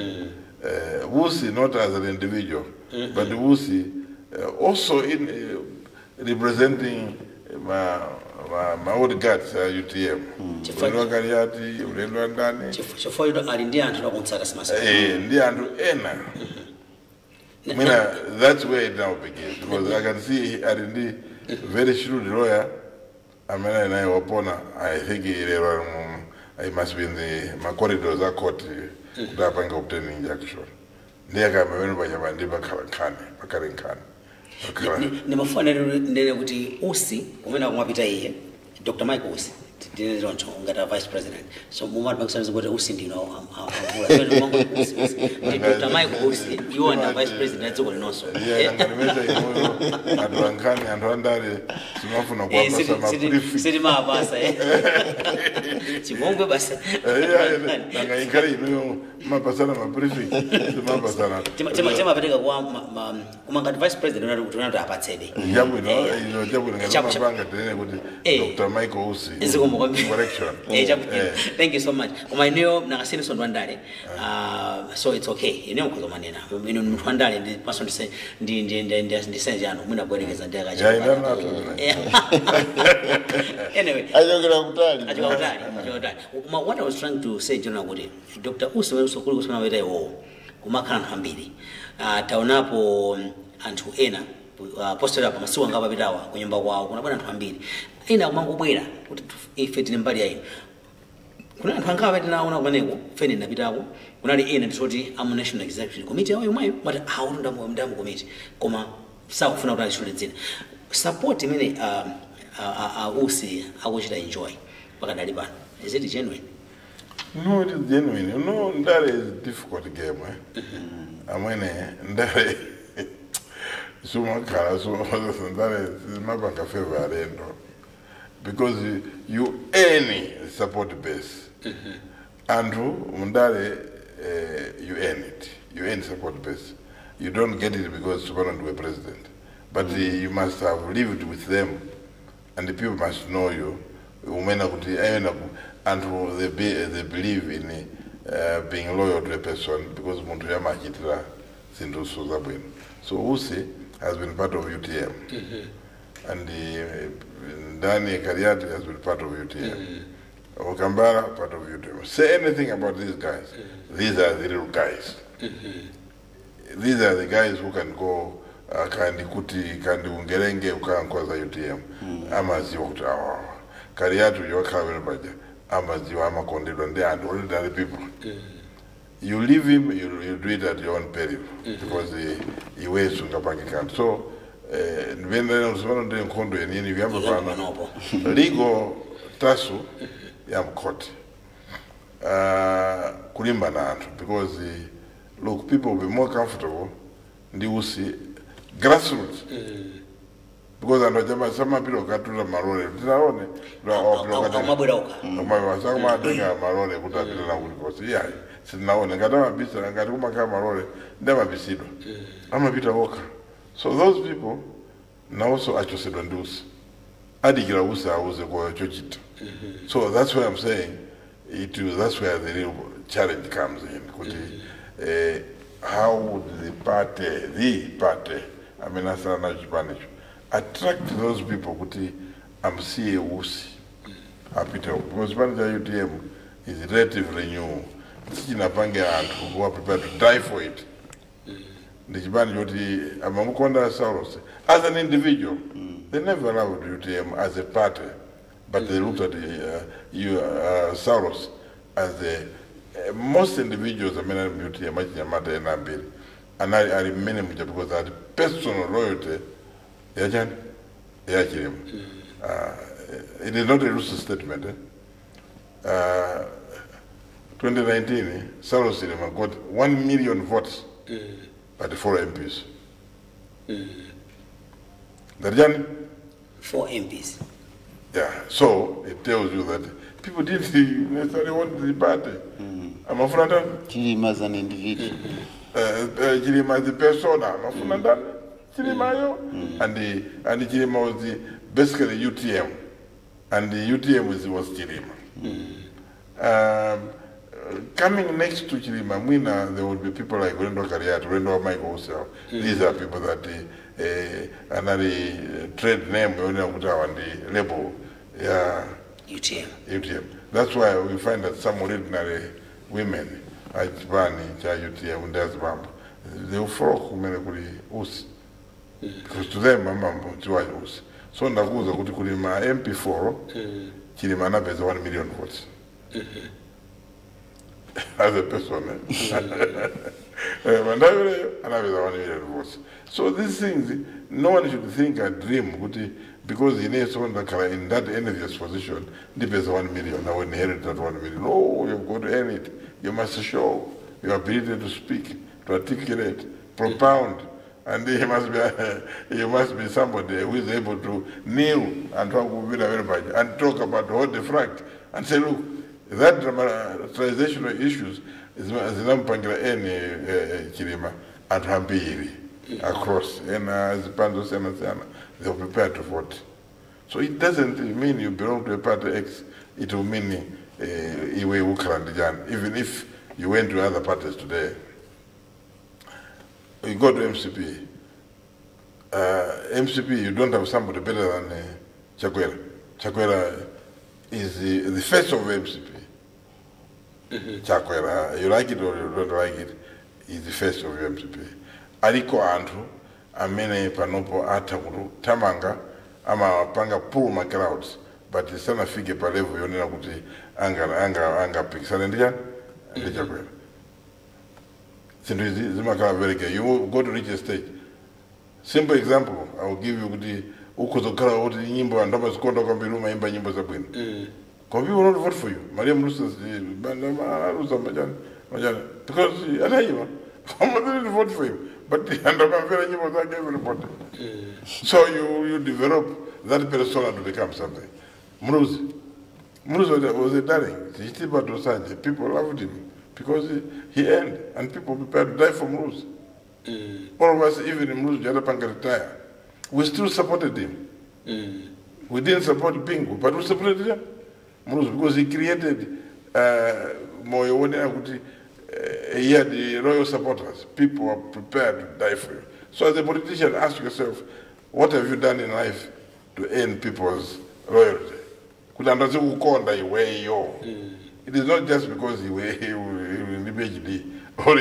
Wusi not as an individual, but the Wusi also in representing my old guards UTM. That's where it now begins, because I can see R&D, very shrewd lawyer. I mean, I think I must be in the corridors of court that I'm obtaining injunction. There I remember Bakarin Khan. Nimefanya nene kuti usi umena kumapita yeye Dr. Michael Usi dine zoncho ngata vice president so mumati bakusanza kuti usi ndino amvula ndi Dr. Michael Usi you and the vice president dziko linonso ngalimeza inoyo adwankani anthu andale simafuna kuwapasa mabriefing sidi mabasa chimongwe basa nanga inkale inoyo mapasana mabriefing simapasana tema pateka kwa ngati vice president unati apatsebe yabwino ngati mapanga tene kuti Dr. Michael Usi correction. Thank you so much. My name nakasini sondwandale. So it's okay. You know kuzo manena. Mino mtwandale ndi person say ndi senje ano muna bwerekeza ndaka. Anyway. Ajogera kutali. What I was trying to say John Agudi. Dr. Usi wewe sokuli kusema wete wo. Kumakana hambili. Taonapo antu ena posted up masiwa ngaba bidawa kunyumba kwao kuna bwana twambiri ina kumangobwera kuti ife tine mbali yayi kuna anthu angaba tinaona kumeneko fene napitako kunali ena ndisoti am national executive committee ayo mwayo but aunda ndamu committee koma sakufuna kuti alishule dzina support imene Usi akuchita enjoy pakadali pano is it genuine? No, it is genuine. You know, that is a difficult game. Amwene ndale sumakhala so that is mabanga favor arendo because you any support base Andrew Mundale you earn it, you earn support base, you don't get it because Subhanan were president, but you must have lived with them and the people must know you and they believe in being loyal to a person because muntu yamachitira zindu suzabwino. So Usi has been part of UTM and Dani Kariati has been part of UTM. Okambara part of UTM. Say anything about these guys. These are the real guys. These are the guys who can go kandi kuti kandi ungerenge ukankwaza UTM. Amaziwa kuti Kariatu yokawela baja. Amaziwa amakondedwa ndi and ordinary people. You leave him, you do it at your own peril because he weighs sungapangikana. So nivenda usumano ndi nkondo yenini vyamba pana legal tasu ya mkoti kulimba na antu because look, people will be more comfortable ndi Usi grassroots because antu jama sama pilo katula marole tinaone wasaka maadika marole kutapila na kulikosi yeah sinaone ngata mabisa ngati kumaka marole ndema bisidwa ama bita woka. So those people now also achosedwa ndi Usi adikira Usi auze kwa chochita. So that's why I'm saying that's where the real challenge comes in. How would the party I mean Asana Spanish attract those people kuti amsiye Usi apita because Spanish UTM is relatively new. Sichinapanga anthu who are prepared to die for it. Ndichibani yoti amamukonda Saulos as an individual. They never allowed UTM as a party, but they looked at Saulos as most individuals. I mean, UTM Nyamata and Ambiri, and I remain because I had personal loyalty. It is not a loose statement. 2019, Saulos got 1 million votes. But 4 MPs. Darjani? 4 MPs. Yeah, so it tells you that people didn't necessarily want the party. I'm a friend. Chilima as an individual. Chilima as a persona. I'm a friend. Chilima and the Chilima was basically UTM. And the UTM was Chilima. Coming next to Chilima Mwina, there would be people like Rendo Kariat, Rendo Michael Usi. These are people that another trade name and the label UTM. That's why we find that some ordinary women at Bani, UTM, and Desbamb, they will follow Usi. Because to them, I'm Usi. So Naguza Kutukulima MP4, Chilima has 1 million votes. As a person. Another 1 million votes. So these things, no one should think and dream because he needs someone in that envious position, depends 1 million, I will inherit that 1 million. No, you've got to earn it. You must show your ability to speak, to articulate, propound. And he must be somebody who is able to kneel and talk with everybody and talk about what the fact and say, look, that dramatization of issues is zinampangila eni chilima and hambiri across and as Pando Sana they are prepared to vote. So it doesn't mean you belong to a party X, it will mean Iwe Ukarandijan, even if you went to other parties today. You go to MCP. MCP, you don't have somebody better than Chakwera. Chakwera is the face of MCP. Chakwera, you like it or you don't like it, is the face of MCP. Aliko Andrew, amene panopo atakuru, tamanga, ama panga puma crowds, but the sana fige pa level yonena kuti anga pixel ndiya, ndi Chakwera. You go to reach a stage. Simple example, I will give you the ukuzokala what nyimbo and Thomas Kondo Kambiruma imba nyimbo za bwino. Because people will not vote for you. Mariam Lusa because I didn't vote for you. But everybody. So you develop that persona to become something. Mruzi was a darling. People loved him because he earned, and people prepared to die for Mruzi. All of us, even in Mruzi, Jadapanga retire, we still supported him. We didn't support Bingu, but we supported him. Mruzi, because he created he had the royal supporters. People are prepared to die for you. So as a politician, ask yourself, what have you done in life to earn people's loyalty? It is not just because he will or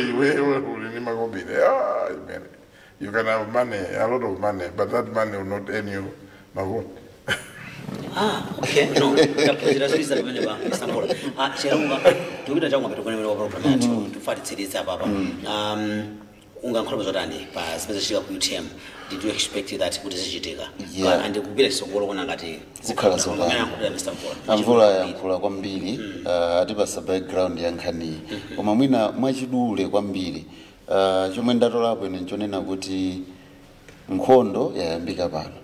you can have money, a lot of money, but that money will not earn you my vote. Okay. No, that's Istanbul. Tukita changu mapitokoni program yetu tufuatilie hapa. Ungankhola zotani pa special ku UTM. Did you expect that kutizichitika? And kubira kisongolo kona ngati zikhala zotani. Amvula yankhula kwambiri atipasa background yankhani. Koma mwina mwachidule kwambiri. Chomwe ndatolapo ine nchonena kuti nkhondo yayambika pano.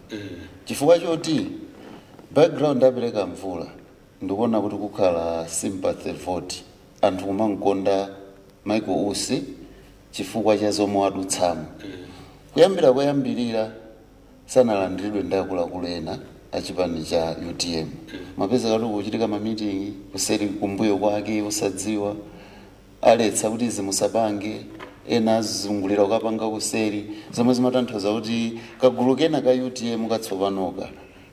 Chifukwa choti background apereka Mvula ndikuona kuti kukhala sympathy vote anthu kumankonda Michael Usi chifukwa cha zomwe wadutsamo kuyambirira sanalandiridwe ndakuluakulu ena achipani cha UTM mapeza kati kuchitika mamitingi kuseri kumbuyo kwake usadziwa aletsa kuti zimusapange ena azungulira ukapanga kuseri zomwe zimatanthauza kuti kagulu kena ka UTM katsopanoka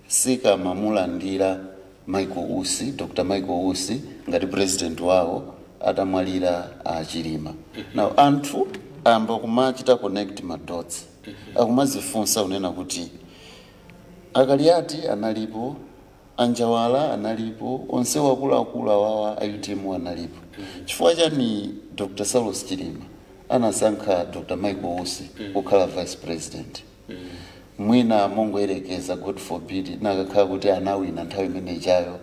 sika mamulandira Michael Usi, Dr. Michael Usi, ngati president wao atamwalira Chilima. Now anthu amba kumachita connect my dots. Akumazifunsa unena kuti akaliati analipo, Anjawala analipo, onse wakula wawa UTM analipo. Chifukwa chani Dr. Saulos Chilima anasankha Dr. Michael Usi kukhala vice president. Mwina Mungu elekeza God forbid nakakhala kuti anawina nthawi imene ijayo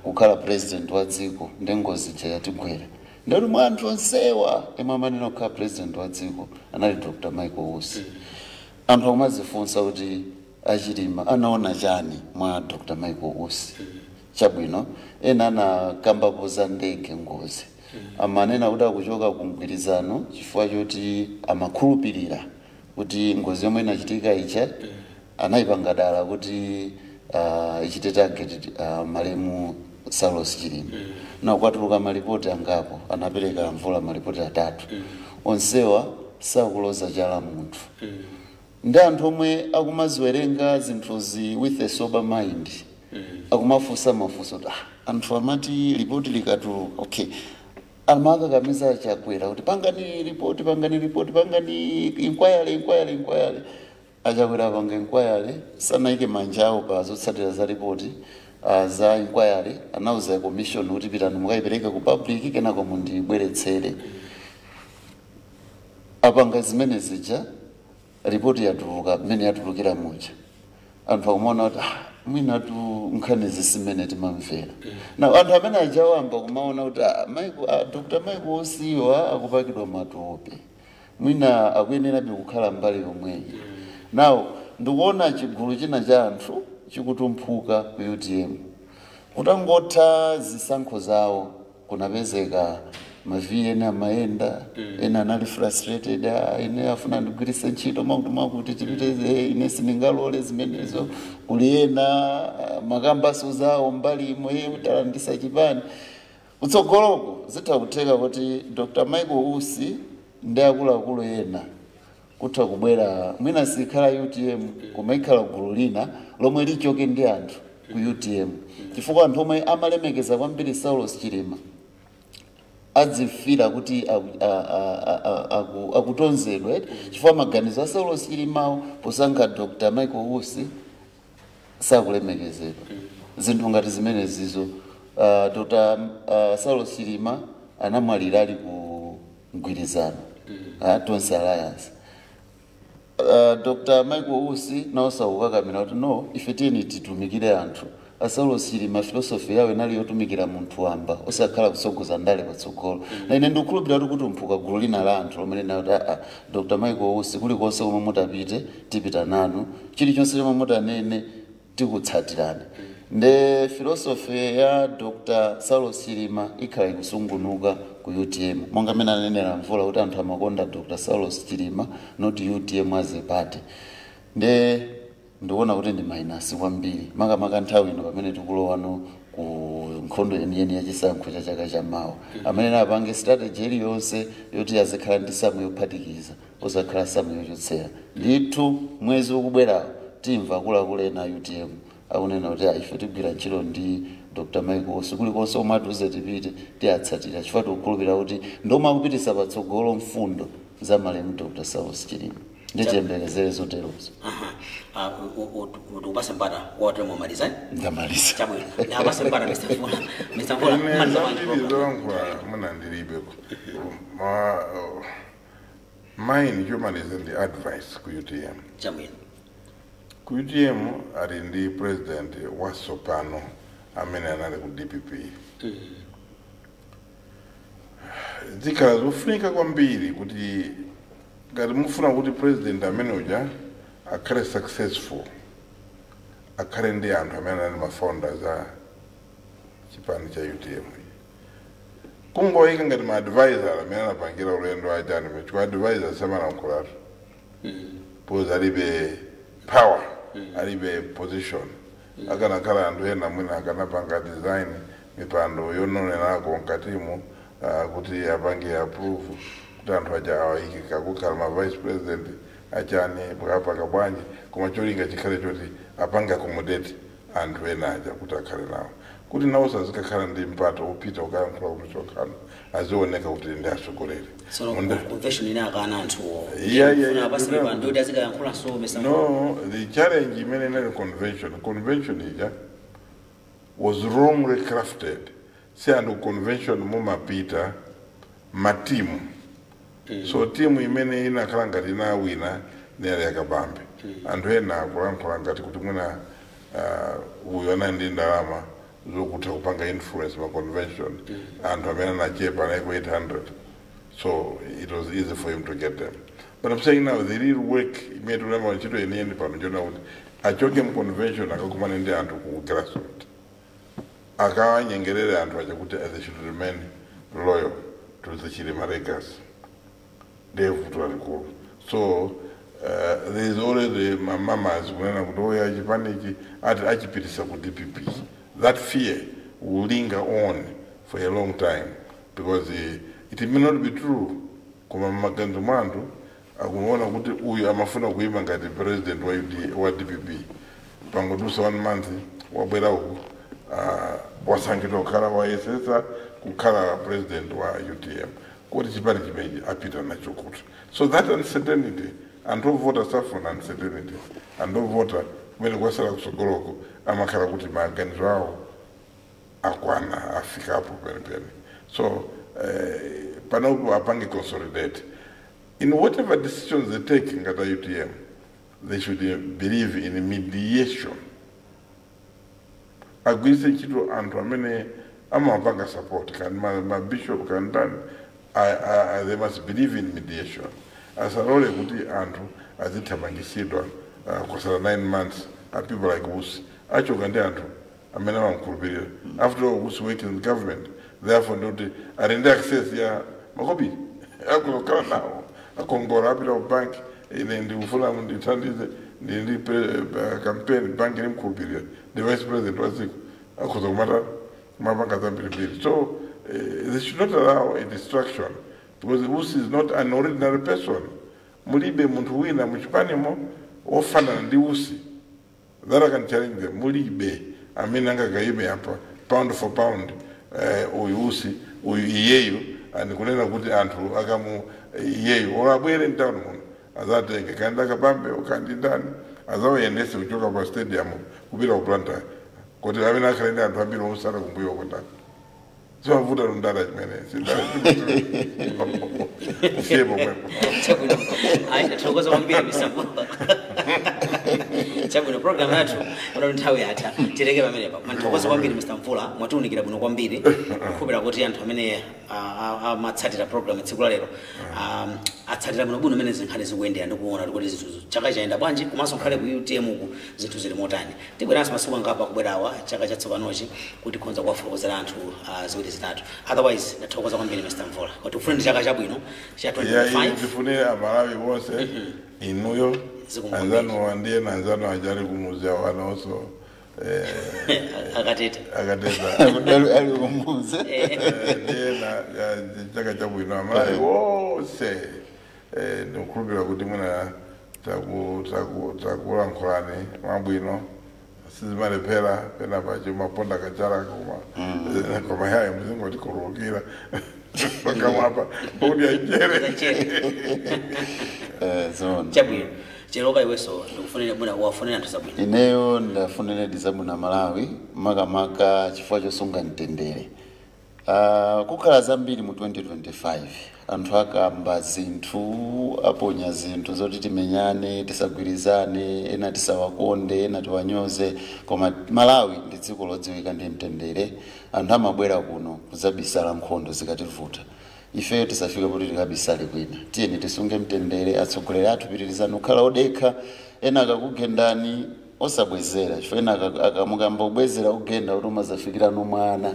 kukhala president wa dziko ndengozi yatigwera ndali mwa anthu onsewa emamanena kukhala president wa dziko anali Dr. Michael Usi. Anthu akumazifunsa kuti Achilima anaona chani mwa Dr. Michael Usi chabwino ena anakambapo za ndege ngozi amanena kuti akuchoka kumgwirizano chifukwa choti amakhulupirira kuti ngozi yomwe inachitika icha anayipanga dala kuti ichite target malemu Saulos Chilima na kwatuluka malipoti angapo anapereka Mvula malipoti 3 onsewa sakuloza chala munthu ndi anthu omwe akumaziwerenga zinthuzi with a sober mind akumafusa mafuso anthu amati ripoti likatuluka okay amaka kamiza Chakwera kuti pangani report pangani inquiry Achakwera panga inquiry sanaike manjawo pa zotsatira za report za inquiry anauza commission kuti pitani mukaipereka ku public kenako mundibweretsere apanga zimene zija ripoti yatuluka mmene yatulukira muja anthu akumaona kuti mwina tu nkhani zisimene timamvera na anthu amene ajawamba kumaona kuti Dr. Michael Osiwa akupakidwa matope mwina akuyenerabe kukhala mbali yomweyi now ndikuona chigulu china cha anthu chikutumphuka ku UTM kutangotha zisankho zawo kunapezeka mavi ena amayenda ena anali frustrated ine afuna ndigwiritse ntchito makuti tipite ine sindingalole zimenezo kuli ena makambaso zawo mbali imwe utalandisa chipani kutsogoloko zitha kutheka kuti Dr. Michael Usi ndi akuluakulu ena kutha kubwera mwina sikhala UTM koma ikhala gulu lina lomwe lichoke ndi anthu ku UTM chifukwa anthu omwe amalemekeza kwambiri Saulos Chilima adzifira kuti akutonzedwe chifukwa maganizo a Saulos Chilimawo posankha Dr. Michael Usi sakulemekezedwa zinthu ngati zimene zizo Dr. Saulos Chilima anamwalira ali ku mgwirizano Tonse Alliance Dr. Michael Usi naosaukakamira kuti no ife tiyeni titumikire anthu Saulos Chilima philosophy yawo inali yotumikira munthu wamba osakhala kusogoza ndale patsogolo na ine ndikukhulupirira kuti mphuka gulu lina la anthu lomwe linati Dr. Michael Usi kulikonse komwe mutapite tipita nanu chilichonse chomwe mutanene tikutsatirani nde philosophy ya Dr. Saulos Chilima ikhala ikusungunuka ku UTM monga mene anenera Mvula kuti anthu amakonda Dr. Saulos Chilima not UTM as a party nde ndikuona kuti ndi minus kwambiri makamaka nthawi ino pamene tikulowano ku nkhondo yeniyeni yachisankho cha chaka chamawa amene apange strategy iliyonse yoti azikhala ndi samu yophatikiza osakhala samu yochotsera ndithu mwezi ukubwerawo timva akuluakulu ena UTM akunena kuti ife tigwira ntchito ndi Dr. Michael Usi kulikonse omwe atiuze tipite tiyatsatira chifukwa tikukhulupirira kuti ndoma akupitisa patsogolo mfundo za malemu Dr. Saulos Chilima ndichiyembekezere zoterozo upase mpata wote mwamaliza ndamaliza chabwino apase mpata Mr. Mvula muna ndilibeko mine chomaliza ndi advice ku UTM chabwino ku UTM ali ndi president wa Sopano amene anali ku DPP zikhala zofunika kwambiri kuti ngati mufuna kuti president amene uja akhale successful akhale ndi anthu amene ali mafounders a chipani cha UTM kungoyika ngati ma-advisor amene anapangira ulendo achani chifukwa advisor samalankhulatu pose alibe power alibe position akanakhala anthu ena mwina akanapanga design mipando yononerako mkatimo kuti apange approve kuti anthu aja awayikika kukhala ma vice president achani pakapaka bwanji koma cholinga chikhale choti apange accommodate anthu ena aja kuti akhale nawo kuti nawo sazikakhala ndi mpato upita ukayankhula kumsonkhano azioneka kuti ndi atsogoleri convention ina akana anthu no the challenge imene inali convention ija was wrongly crafted si anthu convention mumapita matimu so timu imene inakhala ngati inawina neyali yakabambe anthu ena akulankhula ngati kuti mwina uyo anali ndi ndalama zokutha kupanga influence ma convention anthu amene anachepa naiko 800 so it was easy for him to get them but I'm saying now the real work imene tunamba ntchito yeniyeni pano njona kuti achoke mu convention akakumane ndi anthu ku grassroots akawanyengerere anthu aja kuti they should remain loyal to the Chilima legacy devuto lalikulu so there is already mamas kunena kuti oya chipanichi ati achipitisa ku DPP that fear will linger on for a long time because it may not be true koma maganzo mwandu akuona kuti uyu amafuna kuima ngati president wa DPP pangodusa 1 month wabwera uku wasankhidwa kukhala wayesesa kukhala president wa UTM kuti chipani chimeji apita nacho kuti so that uncertainty andovota safuna uncertainty andovota kumene kwasala kusogoloko amakhala kuti maganizo awo akwana afikapo penipeni so panopo apange consolidate in whatever decisions they take ngata UTM, they should believe in mediation. Agwise chito antu amene amapanga support can my bishop can done. They must believe in mediation. As a role kuti antu azithamangisidwa kusala 9 months people like us achokande antu amene amamkhulupirira. After all, who's working in government, therefore not arende access ya makopi akukhala nawo akongora apita ku bank ine ndikufuna ndithandize ndi campaign bank imkhulupirira the vice president waziko akhoza kumata mabanga zambiri. So they should not allow a distraction, because Usi is not an ordinary person. Mulibe muntu wina muchipanimo ofana ndi Usi. That I can challenge them. Mulibe aminanga gaibe hapa pound for pound uyu Usi uyu iyeyu and kunena kuti antu akamu iyeyu olabwere ntown muno azatenge kanda kabambe okandi ndani azaoyendese kuchoka pa stadium kupita kuplanta kuti amene akhalenda anthu ambiri osala kumbuyo kota so avuta lundala chimene siyebo mwepo ayi thokoza kwambiri misambo chabwino program yathu ono nthawi yatha tireke pamenepa manthokoza kwambiri Mr. Mvula mwatiunikira bwino kwambiri kukhupira kuti anthu amene amatsatira program tsiku la lero atsatira bwino amene zinkhale zikuyendera ndikuona kuti zinthu chaka chayenda bwanji komanso nkhale ku UTM ku zinthu zili motani. Tibweranso masiku ngapa kubwerawa chaka chatsopanochi kuti khonza kuwafotokozera anthu ziwiri zitatu. Otherwise ndathokoza kwambiri Mr. Mvula kuti ufune chaka chabwino cha 25 tifune amalawi wonse inuyo anzano wandie na anzano ajali kumuzia wana oso akateta ali kumuze ndiye na chaka chabwino amalawi wonse ndikulubira kuti muna takulankhulani mabwino sizimalepera pena pache maponda kachala koma haya mzingo tikurukira pakamwapa podi ajere zone chabwino cheroka iweso ndikufunira bwana wafunira anthu zabwino. Ineyo ndafunira ndizabwino Malawi makamaka chifukwa chosunga mtendere. Kukhala zambiri mu 2025 anthu akamba zinthu aponya zinthu zoti timenyane tisagwirizane ena tisawakonde ena tiwanyoze koma Malawi ndi dziko lodziwika ndi mtendere. Anthu amabwera kuno kuzabisala nkhondo zikativuta. Ife tisafika kuti tikabisale kwina. Tiyeni tisunge mtendere atsogoleri athu pitirizana kukhala odekha ena akakugendani osabwezera chifukwa ena akamukamba kubwezera kugenda kuti umazafikira nomwana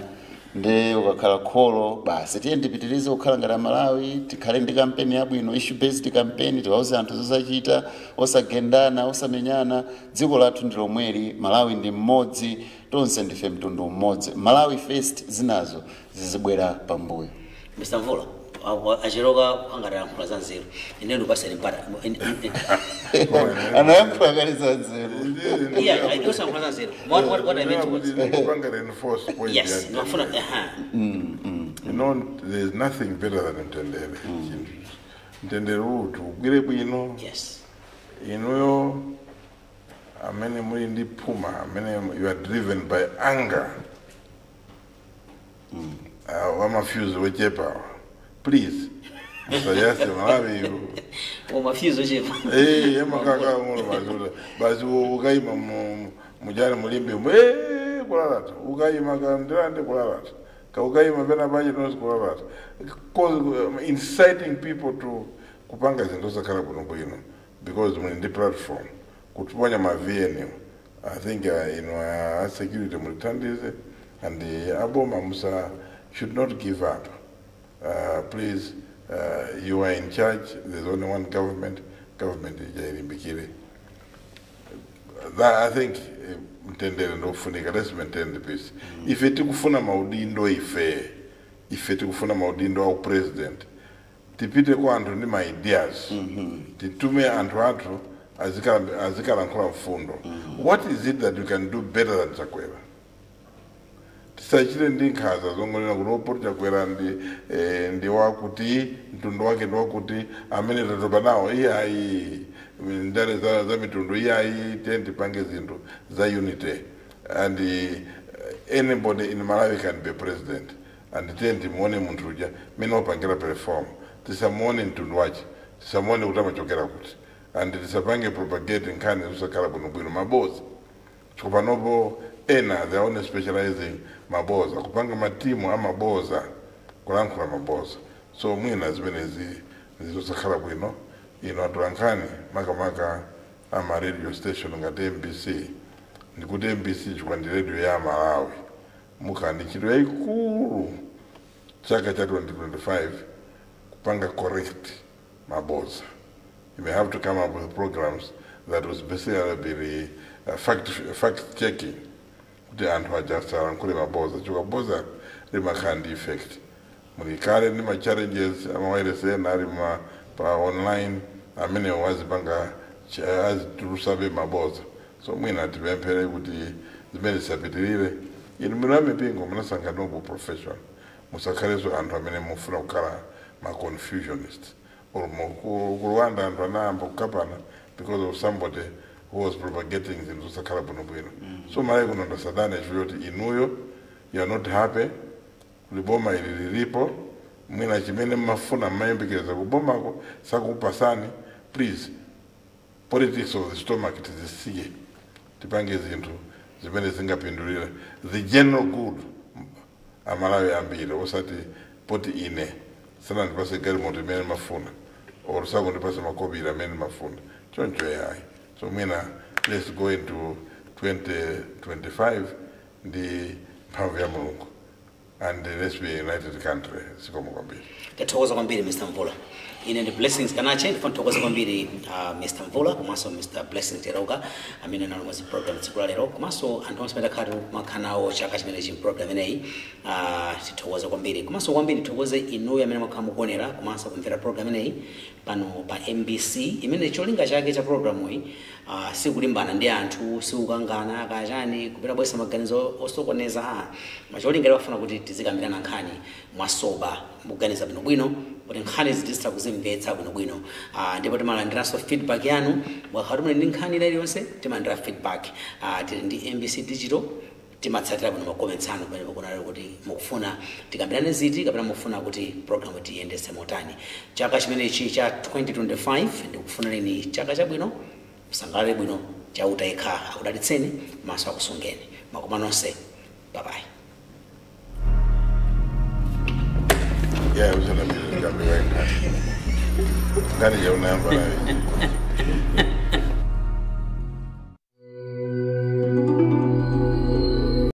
nde ukakhala kholo basi tiyeni tipitirize kukhala ngati Malawi tikhale ndi kampeni yabwino issue based campaign tiwauze anthu zozachita osagendana osamenyana. Dziko lathu ndi lomweli, Malawi ndi mmodzi, tonse ndife mtundu mmodzi. Malawi first zinazo zizibwera pambuyo. Mr. Mvula achiroka kuhangatira mphula za nzeru ine ndikupaseni mpata anayankhula kale za nzeru. yeah I also mphula za nzeru what I meant was reinforce point yes nafuna you know there's nothing better than mtendere. Mtendere utu ugwire bwino yes inuyo amene muli ndi phuma amene you are driven by anger wamafuse wechepa please sayase Malawi umafuse wechepa yemakaka mulo basi ukaima mujana mulimbe kulalata ukaima kandirande kulalata ukaima pena baje nozi kulalata inciting people to kupanga zinthu zakhala kuno bwino because muli ndi platform kutiponya ma-VNU. I think security mulithandize and aboma musa should not give up. Please, you are in charge. There's only one government. Government is Jairimbikiri. That I think mtendere ndo kufunika. Let's maintain the peace. If it kufuna maudindo if it kufuna maudindo au president, tipite kwa antu ni ma ideas. Titume antu azikala nkula mfundo. What is it that you can do better than Chakwera? Tisachile ndi nkhaza zongolera kuti Chakwera ndi wakuti mtundu wake ndi wakuti amene tatopa nawo iyayi ndale za mitundu iyayi tenti pange zinthu za unity and anybody in Malawi can be president and tenti muone munthu uja mene wapangira perform tisamuone mtundu wache samone utamachokera kuti and tisapange propagate nkhani zosakhala bwinobwino maboza chifukwa panopo ena they are only specializing maboza kupanga matimu amaboza kulankhula maboza so mwina zimenezi zizosakhala bwino atola nkhani makamaka ama radio station ngati MBC ndikuti MBC chifukwa ndi radio ya Malawi mukhandi ntchito yayikulu chaka cha 2025 kupanga correct maboza. You may have to come up with programs that was basically fact checking kuti anthu ajasala nkule maboza chifukwa boza limakhandi effect mulikale ndi ma challenges amawayiresi ena ali pa online amene wazipanga azitulusabe maboza so mwina tipemphere kuti zimene zisapitirire inu muli mipingo munasankha noble profession musakhaleso anthu amene mufuna kukhala ma confusionist or Rwanda anthu anayamba kukapana because of somebody who was propagating zinthu zosakhala bwinobwino so malayi kuno Sadani chifukwa kuti inuyo you are not happy liboma ili lilipo mwina chimene mmafuna mmayembekeza kubomako sakupasani please politics of the stomach tizisiye tipange zinthu zimene zingapindulira the general good amalawi ambiri osati poti ine sana ndipase galimoto imene mafuna or sako ndipase makobira amene mafuna choncho yayi so mwina let's go into 2025 ndi mphamvu ya Mulungu and let's be a united country sikomo kwambiri tathokoza kwambiri Mr. Mvula ine ndi Blessings Kanache ndifuna kuthokoza kwambiri Mr. Mvula komanso Mr. Blessings Teroga amene nalo mu program tsiku lero komanso anthu amene khatu makhanawo chaka chimene chi program ineyi tithokoza kwambiri komanso kwambiri tithokoze inuyo amene mwakhala mukuonera komanso kumvera program ineyi pano pa MBC imene cholinga chake cha program iyi sikulimbana ndi anthu sikukangana kachani kupita bwesa maganizo osokoneza macholinga wafuna kuti tizikambirana nkhani mwasoba muganiza bwinobwino kuti nkhani zitisa kuzimvetsa bwinobwino ndipo timalandiranso feedback yanu mwakhala muli ndi nkhani iliyonse timalandira feedback tili ndi MBC Digital timatsatira bwino makomentsi anu pamene mukunena kuti mukufuna tikambirane ziti kapena mukufuna kuti program tiyendese motani chaka chimenechi cha 2025 ndikufunireni chaka chabwino musangalale bwino chauta yekha akudalitseni maso akusungeni makoma nonse bye bye. Yeah, it was an amazing job. Ngani ya unayamba na